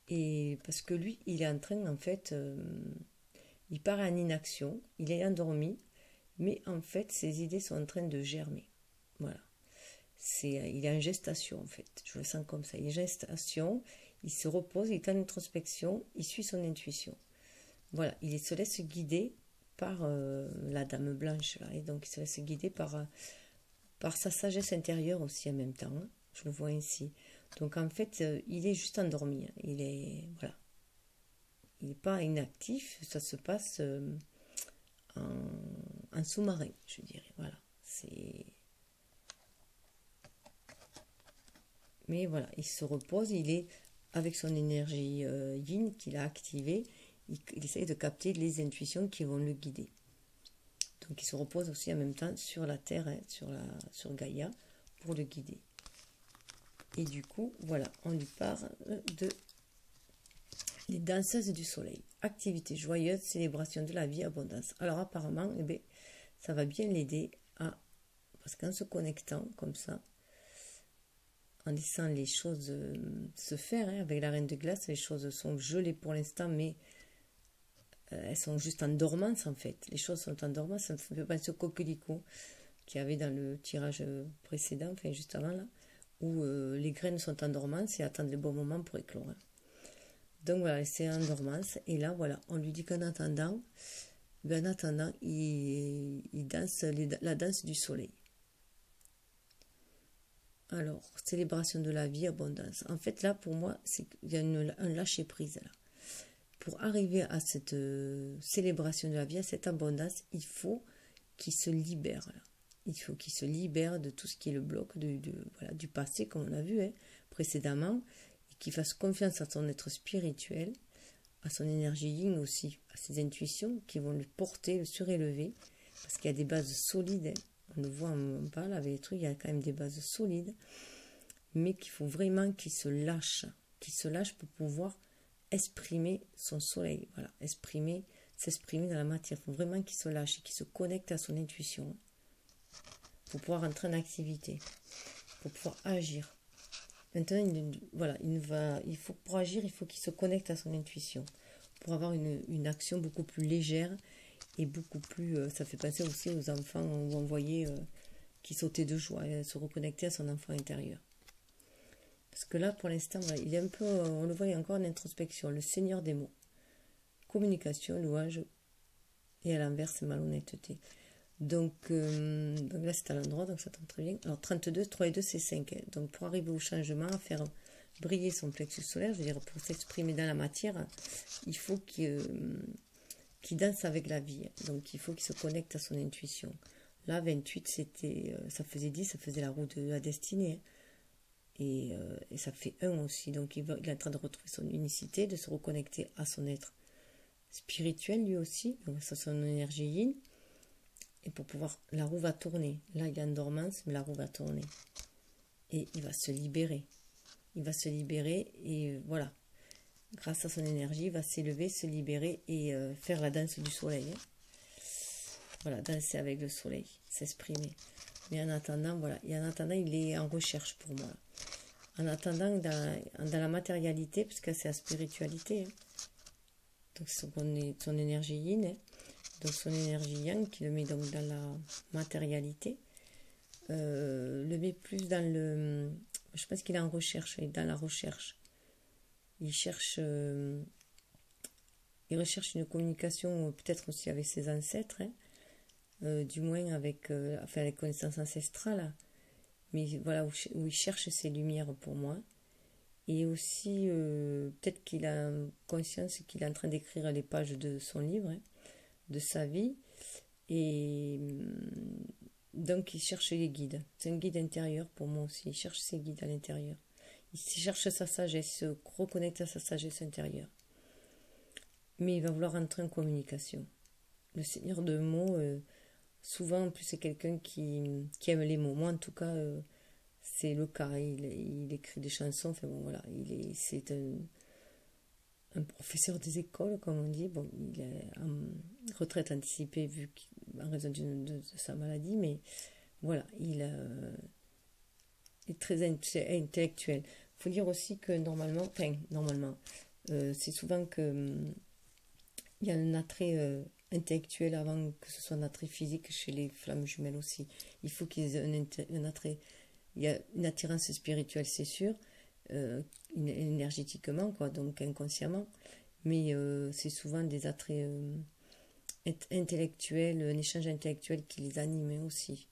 Et parce que lui, il est en train en fait... il part en inaction. Il est endormi. Mais en fait, ses idées sont en train de germer. Voilà. Il est en gestation, en fait. Je le sens comme ça. Il est en gestation, il se repose, il est en introspection, il suit son intuition. Voilà. Il se laisse guider par la dame blanche. Là, et donc, il se laisse guider par sa sagesse intérieure aussi en même temps. Hein. Je le vois ainsi. Donc, en fait, il est juste endormi. Hein. Il est... Voilà. Il n'est pas inactif. Ça se passe... un sous-marin, je dirais. Voilà. Mais voilà, il se repose, il est avec son énergie yin qu'il a activée, il essaye de capter les intuitions qui vont le guider. Donc il se repose aussi en même temps sur la Terre, hein, sur Gaïa, pour le guider. Et du coup, voilà, on lui parle de les danseuses du soleil. Activité joyeuse, célébration de la vie, abondance. Alors apparemment, eh bien, ça va bien l'aider à... Parce qu'en se connectant comme ça, en laissant les choses se faire, hein, avec la reine de glace, les choses sont gelées pour l'instant, mais elles sont juste en dormance en fait. Les choses sont en dormance, ça me fait penser au coquelicot qu'il y avait dans le tirage précédent, enfin juste avant là, où les graines sont en dormance et attendent le bon moment pour éclore. Hein. Donc voilà, c'est en dormance. Et là, voilà, on lui dit qu'en attendant, il danse la danse du soleil. Alors, célébration de la vie, abondance. En fait, là, pour moi, il y a un lâcher-prise. Là. Pour arriver à cette célébration de la vie, à cette abondance, il faut qu'il se libère. Là. Il faut qu'il se libère de tout ce qui est le bloc voilà, du passé, comme on a vu hein, précédemment, et qu'il fasse confiance à son être spirituel, à son énergie yin aussi, à ses intuitions qui vont le porter, le surélever, parce qu'il y a des bases solides. Hein. On le voit, on parle avec les trucs, il y a quand même des bases solides, mais qu'il faut vraiment qu'il se lâche pour pouvoir exprimer son soleil, voilà, s'exprimer dans la matière. Il faut vraiment qu'il se lâche et qu'il se connecte à son intuition pour pouvoir entrer en activité, pour pouvoir agir. Maintenant, voilà, pour agir, il faut qu'il se connecte à son intuition pour avoir une action beaucoup plus légère et beaucoup plus... ça fait penser aussi aux enfants où on voyait qui sautaient de joie et se reconnecter à son enfant intérieur. Parce que là, pour l'instant, voilà, il est un peu... on le voit, il y a encore une introspection. Le seigneur des mots. Communication, louange. Et à l'inverse, malhonnêteté. Donc là, c'est à l'endroit, donc ça tombe très bien. Alors, 32, 3 et 2, c'est 5. Hein. Donc, pour arriver au changement, à faire briller son plexus solaire, je veux dire, pour s'exprimer dans la matière, il faut qu'il danse avec la vie. Donc, il faut qu'il se connecte à son intuition. Là, 28, c'était, ça faisait 10, ça faisait la roue de la destinée. Hein. Et ça fait 1 aussi. Donc, il est en train de retrouver son unicité, de se reconnecter à son être spirituel, lui aussi. Donc, ça, son énergie yin. Et pour pouvoir... La roue va tourner. Là, il est en dormance, mais la roue va tourner. Et il va se libérer. Il va se libérer et voilà. Grâce à son énergie, il va s'élever, se libérer et faire la danse du soleil. Hein. Voilà, danser avec le soleil, s'exprimer. Mais en attendant, voilà. Et en attendant, il est en recherche pour moi. En attendant, dans la matérialité, parce que c'est la spiritualité. Hein. Donc, son énergie yin. Hein. Donc, son énergie yang, qui le met donc dans la matérialité. Le met plus dans le... Je pense qu'il est en recherche, il est dans la recherche. Il recherche une communication peut-être aussi avec ses ancêtres, hein, du moins avec enfin, les connaissances ancestrales, mais voilà, où il cherche ses lumières pour moi. Et aussi, peut-être qu'il a conscience qu'il est en train d'écrire les pages de son livre, hein, de sa vie. Et donc, il cherche les guides. C'est un guide intérieur pour moi aussi. Il cherche ses guides à l'intérieur. Il cherche sa sagesse, se reconnecte à sa sagesse intérieure. Mais il va vouloir entrer en communication. Le seigneur de mots, souvent, en plus, c'est quelqu'un qui aime les mots. Moi, en tout cas, c'est le cas. Il écrit des chansons. Enfin bon, voilà. C'est un professeur des écoles, comme on dit. Bon, il est en retraite anticipée en raison de sa maladie, mais voilà, il est très intellectuel. Il faut dire aussi que normalement, c'est souvent que il y a un attrait intellectuel avant que ce soit un attrait physique chez les flammes jumelles aussi. Il faut qu'ils aient un attrait. Il y a une attirance spirituelle, c'est sûr, énergétiquement, quoi, donc inconsciemment, mais c'est souvent des attraits intellectuels, un échange intellectuel qui les anime aussi.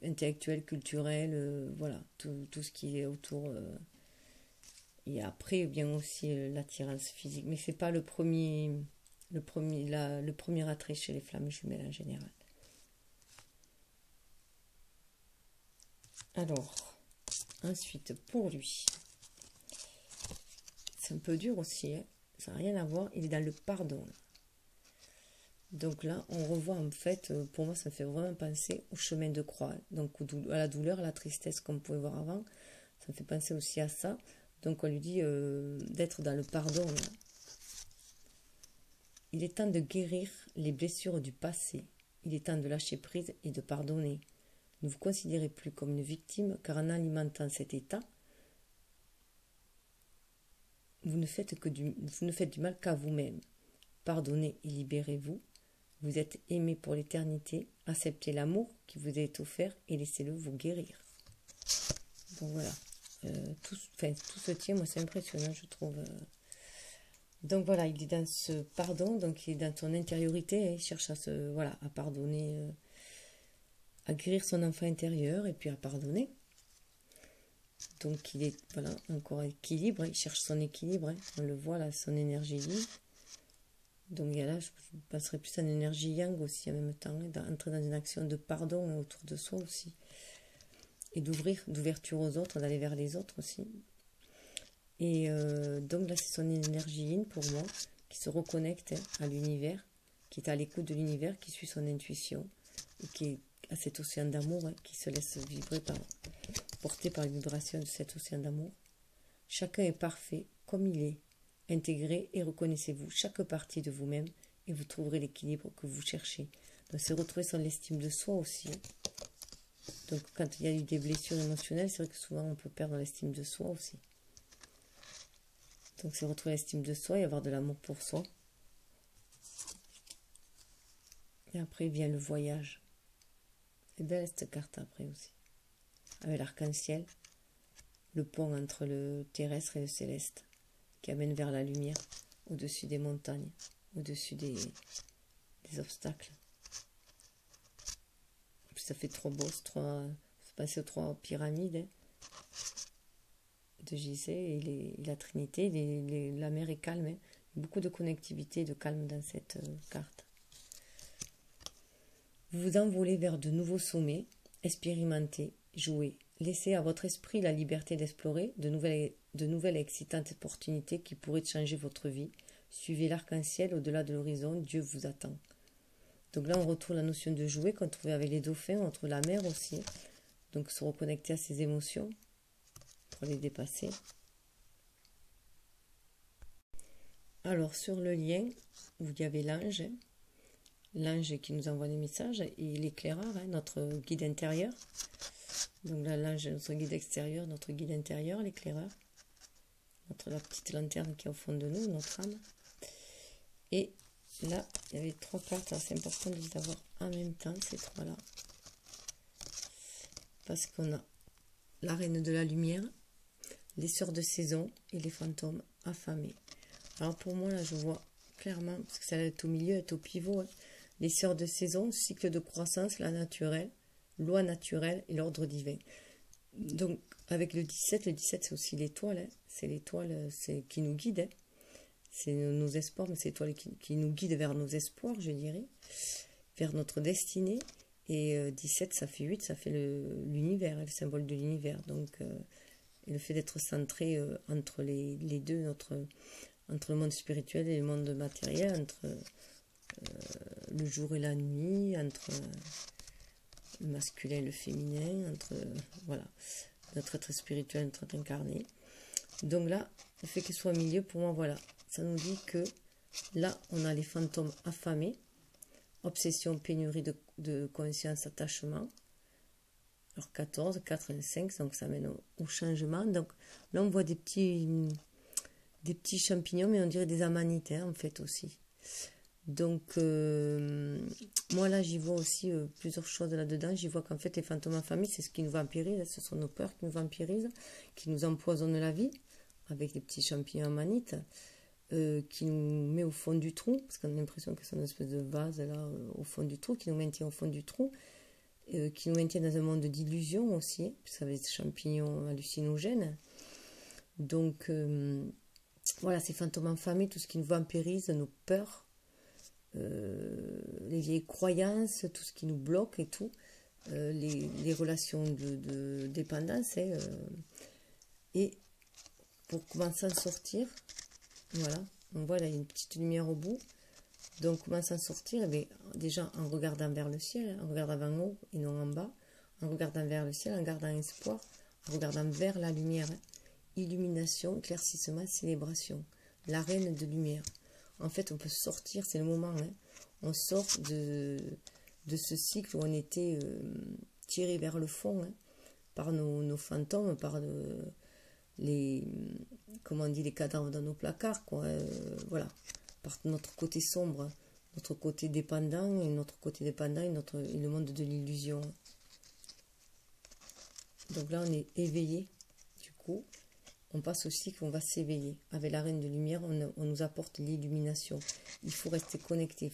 Intellectuel, culturel, voilà, tout ce qui est autour. Et après, bien aussi l'attirance physique, mais c'est pas le premier attrait chez les flammes jumelles en général. Alors, ensuite, pour lui, c'est un peu dur aussi, hein, ça n'a rien à voir, il est dans le pardon. Donc là, on revoit en fait, pour moi, ça me fait vraiment penser au chemin de croix, donc à la douleur, à la tristesse qu'on pouvait voir avant. Ça me fait penser aussi à ça. Donc on lui dit d'être dans le pardon. Là. Il est temps de guérir les blessures du passé. Il est temps de lâcher prise et de pardonner. Ne vous considérez plus comme une victime, car en alimentant cet état, vous ne faites du mal qu'à vous-même. Pardonnez et libérez-vous. Vous êtes aimé pour l'éternité. Acceptez l'amour qui vous est offert et laissez-le vous guérir. Donc voilà. Tout ce tient, moi c'est impressionnant, je trouve. Donc voilà, il est dans ce pardon, donc il est dans son intériorité, hein, il cherche à pardonner, à guérir son enfant intérieur et puis à pardonner. Donc il est encore équilibre, il cherche son équilibre, hein, on le voit là, son énergie libre. Donc il y a là, je passerai plus en énergie yang aussi en même temps, d'entrer dans une action de pardon hein, autour de soi aussi. Et d'ouverture aux autres, d'aller vers les autres aussi. Et donc là, c'est son énergie yin pour moi, qui se reconnecte hein, à l'univers, qui est à l'écoute de l'univers, qui suit son intuition, et qui est à cet océan d'amour, hein, qui se laisse vibrer porté par les vibrations de cet océan d'amour. Chacun est parfait comme il est. Intégrez et reconnaissez-vous chaque partie de vous-même et vous trouverez l'équilibre que vous cherchez. Donc c'est retrouver son estime de soi aussi. Donc quand il y a eu des blessures émotionnelles, c'est vrai que souvent on peut perdre l'estime de soi aussi. Donc c'est retrouver l'estime de soi et avoir de l'amour pour soi. Et après vient le voyage. C'est belle cette carte après aussi. Avec l'arc-en-ciel, le pont entre le terrestre et le céleste, qui amène vers la lumière, au-dessus des montagnes, au-dessus des obstacles. En plus, ça fait trop beau, c'est passé aux 3 pyramides hein, de Gizeh et la Trinité. La mer est calme, hein. Beaucoup de connectivité et de calme dans cette carte. Vous vous envolez vers de nouveaux sommets, expérimentez, jouez. Laissez à votre esprit la liberté d'explorer de nouvelles excitantes opportunités qui pourraient changer votre vie. Suivez l'arc-en-ciel au-delà de l'horizon, Dieu vous attend. Donc là, on retrouve la notion de jouer qu'on trouvait avec les dauphins, on retrouve la mer aussi. Donc se reconnecter à ses émotions pour les dépasser. Alors sur le lien, il y avait l'ange. L'ange qui nous envoie des messages et l'éclaireur, hein, notre guide intérieur. Donc là, l'ange, notre guide extérieur, notre guide intérieur, l'éclaireur. La petite lanterne qui est au fond de nous, notre âme. Et là, il y avait 3 cartes. C'est important de les avoir en même temps, ces 3-là. Parce qu'on a la reine de la lumière, les sœurs de saison et les fantômes affamés. Alors pour moi, là, je vois clairement, parce que ça est au milieu, elle est au pivot, hein, les sœurs de saison, cycle de croissance, la naturelle, loi naturelle et l'ordre divin. Donc, avec le 17 c'est aussi l'étoile. Hein. C'est l'étoile qui nous guide. Hein. C'est nos espoirs, mais c'est l'étoile qui nous guide vers nos espoirs, je dirais, vers notre destinée. Et 17, ça fait 8, ça fait l'univers, le symbole de l'univers. Donc, et le fait d'être centré entre les deux, entre le monde spirituel et le monde matériel, entre le jour et la nuit, entre le masculin et le féminin, entre voilà, notre être spirituel, notre être incarné. Donc là, le fait qu'il soit au milieu, pour moi, voilà, ça nous dit que là, on a les fantômes affamés, obsession, pénurie de conscience, attachement. Alors 14, 4 et 5, donc ça mène au changement. Donc là, on voit des petits champignons, mais on dirait des amanites, hein, en fait, aussi. Donc, moi, là, j'y vois aussi plusieurs choses là-dedans. J'y vois qu'en fait, les fantômes affamés, c'est ce qui nous vampirise. Ce sont nos peurs qui nous vampirisent, qui nous empoisonnent la vie, avec les petits champignons amanites, qui nous met au fond du trou, parce qu'on a l'impression que c'est une espèce de vase, là, au fond du trou, qui nous maintient au fond du trou, qui nous maintient dans un monde d'illusion aussi, puisque ça va être des champignons hallucinogènes. Donc, voilà, ces fantômes affamés, tout ce qui nous vampirise, nos peurs, les vieilles croyances, tout ce qui nous bloque et tout, les relations de dépendance. Et pour commencer à en sortir, voilà, on voit là, il y a une petite lumière au bout. Donc, comment s'en sortir? Déjà, en regardant vers le ciel, en regardant en haut et non en bas, en regardant vers le ciel, en gardant espoir, en regardant vers la lumière. Illumination, éclaircissement, célébration. La reine de lumière. En fait, on peut sortir, c'est le moment. Hein. On sort de ce cycle où on était tiré vers le fond hein, par nos fantômes, par les cadavres dans nos placards. Quoi, voilà. Par notre côté sombre, notre côté dépendant, et notre côté dépendant et le monde de l'illusion. Donc là, on est éveillé, du coup. On passe aussi qu'on va s'éveiller. Avec la reine de lumière, on nous apporte l'illumination. Il faut rester connecté.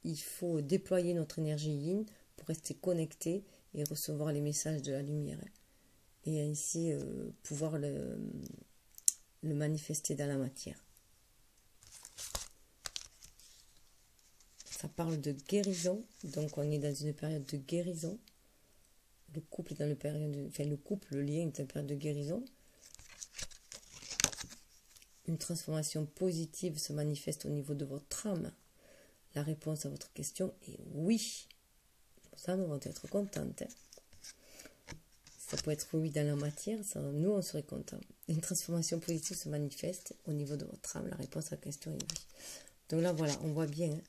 Il faut déployer notre énergie yin pour rester connecté et recevoir les messages de la lumière. Et ainsi pouvoir le manifester dans la matière. Ça parle de guérison. Donc on est dans une période de guérison. Le couple est dans le lien est en période de guérison. Une transformation positive se manifeste au niveau de votre âme. La réponse à votre question est oui. Vos âmes vont être contentes. Hein. Ça peut être oui dans la matière, nous on serait contents. Une transformation positive se manifeste au niveau de votre âme. La réponse à la question est oui. Donc là voilà, on voit bien, hein,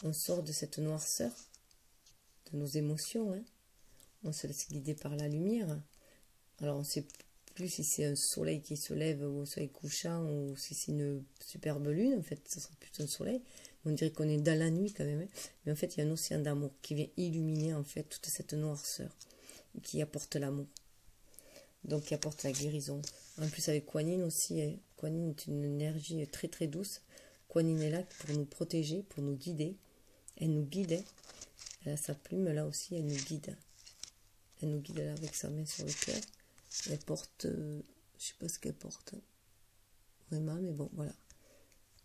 on sort de cette noirceur, de nos émotions, hein. On se laisse guider par la lumière. Alors on ne sait plus si c'est un soleil qui se lève ou un soleil couchant ou si c'est une superbe lune. En fait, ce sera plutôt un soleil. On dirait qu'on est dans la nuit quand même. Hein. Mais en fait, il y a un océan d'amour qui vient illuminer en fait toute cette noirceur qui apporte l'amour. Donc qui apporte la guérison. En plus avec Kuan Yin aussi. Hein. Kuan Yin est une énergie très très douce. Kuan Yin est là pour nous protéger, pour nous guider. Elle nous guide. Hein. Elle a sa plume là aussi, elle nous guide. Elle nous guide là, avec sa main sur le cœur. Elle porte, je ne sais pas ce qu'elle porte, vraiment, mais bon, voilà.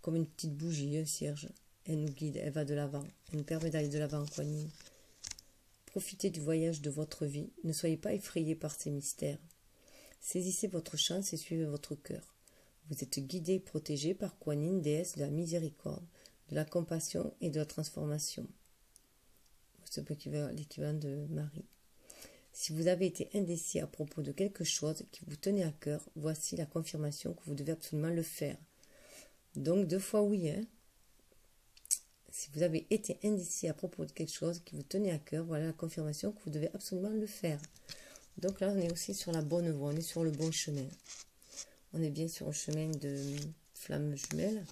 Comme une petite bougie, un cierge. Elle nous guide, elle va de l'avant. Elle nous permet d'aller de l'avant, Kuan Yin. Profitez du voyage de votre vie. Ne soyez pas effrayés par ces mystères. Saisissez votre chance et suivez votre cœur. Vous êtes guidés et protégés par Kuan Yin, déesse de la miséricorde, de la compassion et de la transformation. C'est l'équivalent de Marie. Si vous avez été indécis à propos de quelque chose qui vous tenait à cœur, voici la confirmation que vous devez absolument le faire. Donc 2 fois oui. Hein. Si vous avez été indécis à propos de quelque chose qui vous tenait à cœur, voilà la confirmation que vous devez absolument le faire. Donc là, on est aussi sur la bonne voie, on est sur le bon chemin. On est bien sur un chemin de flammes jumelles,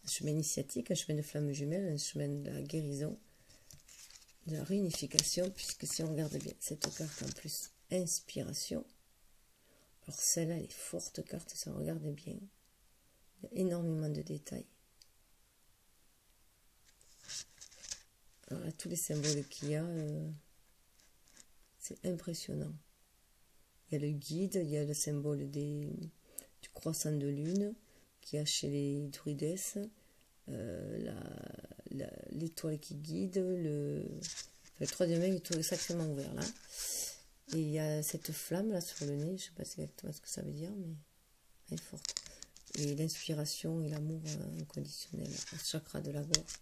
un chemin initiatique, un chemin de flammes jumelles, un chemin de la guérison, de la réunification, puisque si on regarde bien cette carte en plus, inspiration, alors celle-là, elle est forte carte, si on regarde bien, il y a énormément de détails, Voilà, tous les symboles qu'il y a, c'est impressionnant. Il y a le guide, il y a le symbole du croissant de lune qu'il y a chez les druides, l'étoile qui guide, le troisième œil est tout sacrément ouvert là. Et il y a cette flamme là sur le nez, je ne sais pas exactement ce que ça veut dire, mais elle est forte. Et l'inspiration et l'amour inconditionnel, le chakra de la gorge,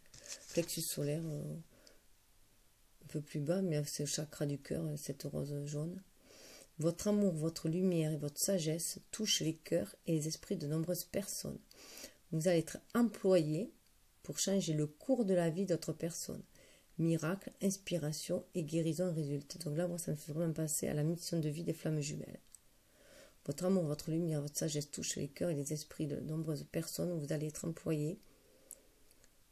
plexus solaire, un peu plus bas, mais c'est le chakra du cœur, cette rose jaune. Votre amour, votre lumière et votre sagesse touchent les cœurs et les esprits de nombreuses personnes. Vous allez être employé pour changer le cours de la vie d'autres personnes. Miracle, inspiration et guérison résultent. Donc là, moi, ça me fait vraiment passer à la mission de vie des flammes jumelles. Votre amour, votre lumière, votre sagesse touchent les cœurs et les esprits de nombreuses personnes. Vous allez être employé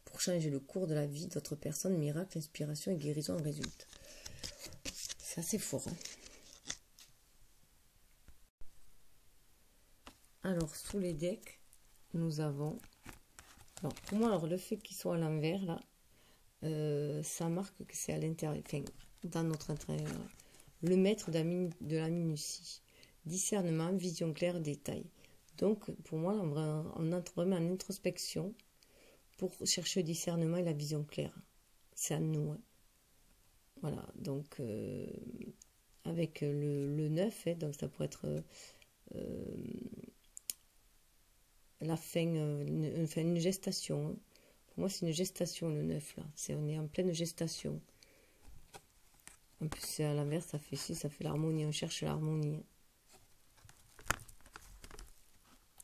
pour changer le cours de la vie d'autres personnes. Miracle, inspiration et guérison résultent. C'est assez fort. Hein. Alors, sous les decks, nous avons... Alors, pour moi, le fait qu'ils soient à l'envers, là, ça marque que c'est à l'intérieur, enfin, dans notre intérieur. Le maître de la minutie. Discernement, vision claire, détail. Donc, pour moi, on entre vraiment en introspection pour chercher le discernement et la vision claire. C'est à nous. Hein. Voilà, donc, avec le 9, hein, donc ça pourrait être la fin, une gestation. Hein. Pour moi, c'est une gestation, le 9, là. On est en pleine gestation. En plus, c'est à l'inverse, ça fait ci, ça fait l'harmonie. On cherche l'harmonie.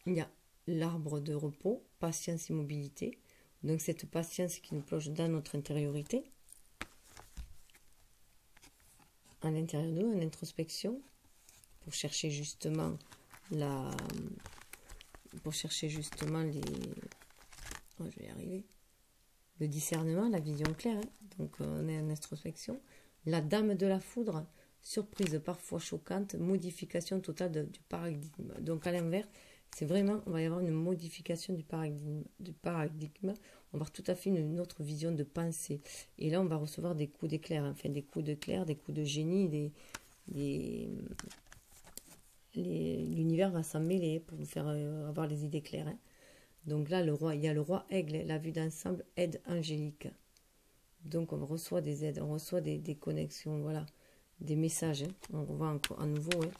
Il y a l'arbre de repos, patience et mobilité. Donc, cette patience qui nous plonge dans notre intériorité. À l'intérieur de nous, en introspection. Pour chercher justement Oh, je vais y arriver. Le discernement, la vision claire. Hein. Donc, on est en introspection. La dame de la foudre, surprise parfois choquante, modification totale du paradigme. Donc, à l'inverse, c'est vraiment, on va y avoir une modification du paradigme. On va avoir tout à fait une autre vision de pensée. Et là, on va recevoir des coups d'éclair, hein. Enfin, des coups d'éclair, des coups de génie, l'univers va s'en mêler pour nous faire avoir les idées claires. Hein. Donc là, il y a le roi aigle, la vue d'ensemble, aide angélique. Donc on reçoit des aides, on reçoit des connexions, voilà, des messages. Hein. On voit à nouveau hein,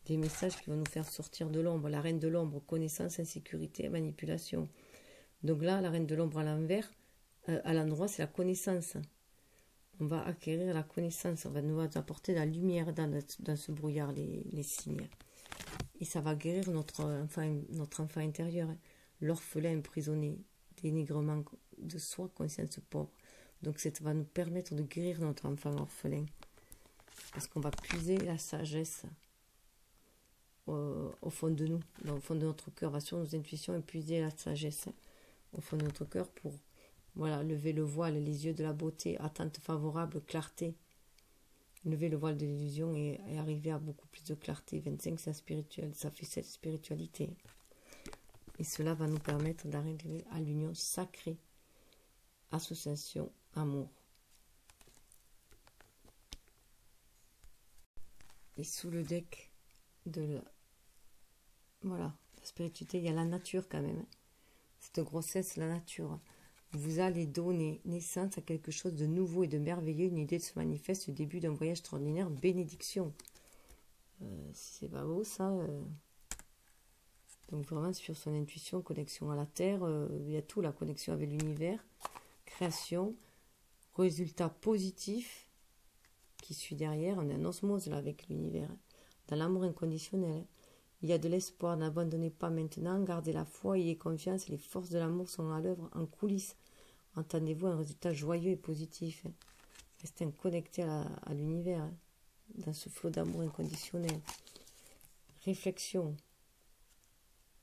des messages qui vont nous faire sortir de l'ombre. La reine de l'ombre, connaissance, insécurité, manipulation. Donc là, la reine de l'ombre à l'envers, à l'endroit, c'est la connaissance. On va acquérir la connaissance, on va nous apporter la lumière dans ce brouillard, les signes. Et ça va guérir notre enfant intérieur. Hein. L'orphelin emprisonné, dénigrement de soi, conscience pauvre. Donc ça va nous permettre de guérir notre enfant orphelin. Parce qu'on va puiser la sagesse au fond de nous, au fond de notre cœur, va sur nos intuitions et puiser la sagesse au fond de notre cœur pour lever le voile, les yeux de la beauté, attente favorable, clarté. Lever le voile de l'illusion et arriver à beaucoup plus de clarté. 25, c'est spirituel, ça fait cette spiritualité. Et cela va nous permettre d'arriver à l'union sacrée, association, amour. Et sous le deck de la spiritualité, il y a la nature quand même. Cette grossesse, la nature. Vous allez donner naissance à quelque chose de nouveau et de merveilleux. Une idée se manifeste, le début d'un voyage extraordinaire, bénédiction. C'est pas beau ça Donc vraiment sur son intuition, connexion à la terre, il y a tout, la connexion avec l'univers, création, résultat positif qui suit derrière. On est en osmose là avec l'univers, dans l'amour inconditionnel. Il y a de l'espoir, n'abandonnez pas maintenant, gardez la foi, ayez confiance, les forces de l'amour sont à l'œuvre en coulisses. Entendez-vous un résultat joyeux et positif. Restez connecté à l'univers, dans ce flot d'amour inconditionnel. Réflexion.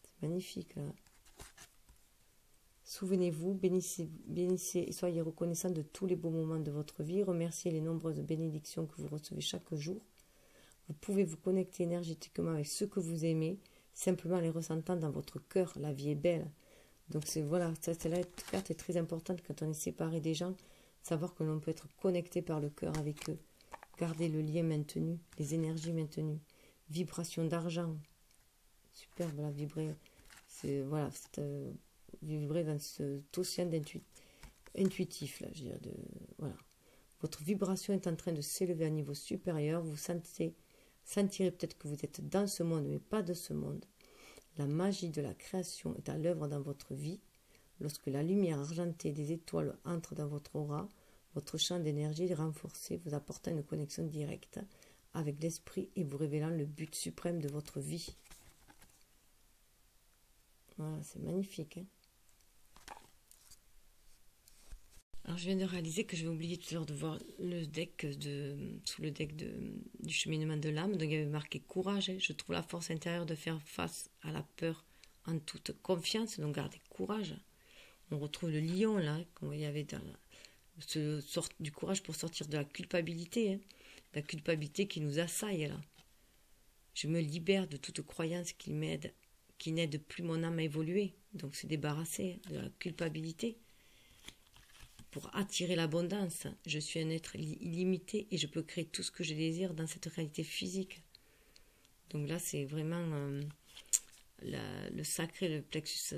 C'est magnifique. Là. Souvenez-vous, bénissez et soyez reconnaissants de tous les beaux moments de votre vie. Remerciez les nombreuses bénédictions que vous recevez chaque jour. Vous pouvez vous connecter énergétiquement avec ceux que vous aimez, simplement en les ressentant dans votre cœur. La vie est belle. Donc cette carte est très importante quand on est séparé des gens. savoir que l'on peut être connecté par le cœur avec eux, garder le lien maintenu, les énergies maintenues, vibration d'argent, superbe là, vibrer, c'est voilà, vibrer dans cet océan intuitif là, je veux dire, voilà. Votre vibration est en train de s'élever à un niveau supérieur, vous sentirez peut-être que vous êtes dans ce monde, mais pas de ce monde. La magie de la création est à l'œuvre dans votre vie. Lorsque la lumière argentée des étoiles entre dans votre aura, votre champ d'énergie est renforcé, vous apportant une connexion directe avec l'esprit et vous révélant le but suprême de votre vie. Voilà, c'est magnifique. Hein. Alors je viens de réaliser que j'avais oublié tout à l'heure de voir le deck sous le deck du cheminement de l'âme. Donc il y avait marqué courage. Je trouve la force intérieure de faire face à la peur en toute confiance. Donc gardez courage. On retrouve le lion là, comme il y avait du courage pour sortir de la culpabilité. Hein. La culpabilité qui nous assaille là. Je me libère de toute croyance qui n'aide plus mon âme à évoluer. Donc se débarrasser de la culpabilité. Pour attirer l'abondance, je suis un être illimité et je peux créer tout ce que je désire dans cette réalité physique. Donc là, c'est vraiment le sacré, le plexus,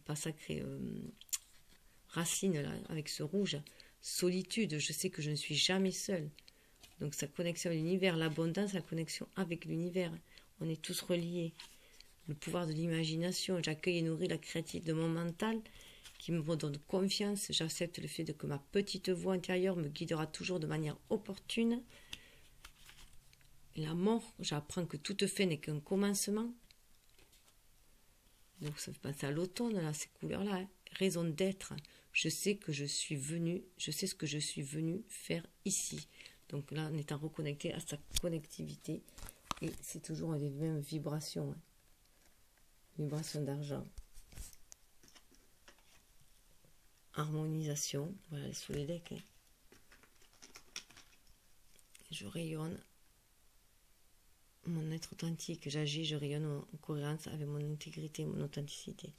pas sacré, racine, là, avec ce rouge. Solitude, je sais que je ne suis jamais seule. Donc sa connexion à l'univers, l'abondance, la connexion avec l'univers. On est tous reliés. Le pouvoir de l'imagination, j'accueille et nourris la créativité de mon mental, qui me donne confiance, j'accepte le fait que ma petite voix intérieure me guidera toujours de manière opportune. La mort, j'apprends que toute fin n'est qu'un commencement. Donc ça fait penser à l'automne, là, ces couleurs-là. Hein. Raison d'être, je sais ce que je suis venu faire ici. Donc là, on est en reconnecté à sa connectivité. Et c'est toujours les mêmes vibrations. Hein. Vibration d'argent. Harmonisation, voilà sous les decks. Hein. Je rayonne mon être authentique, j'agis, je rayonne en cohérence avec mon intégrité, mon authenticité.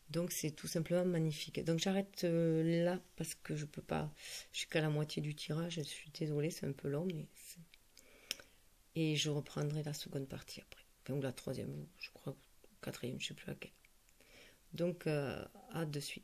Donc c'est tout simplement magnifique. Donc j'arrête là parce que je peux pas, je suis qu'à la moitié du tirage, je suis désolée, c'est un peu long, mais et je reprendrai la seconde partie après, enfin, ou la troisième, je crois, quatrième, je ne sais plus laquelle. Donc à de suite.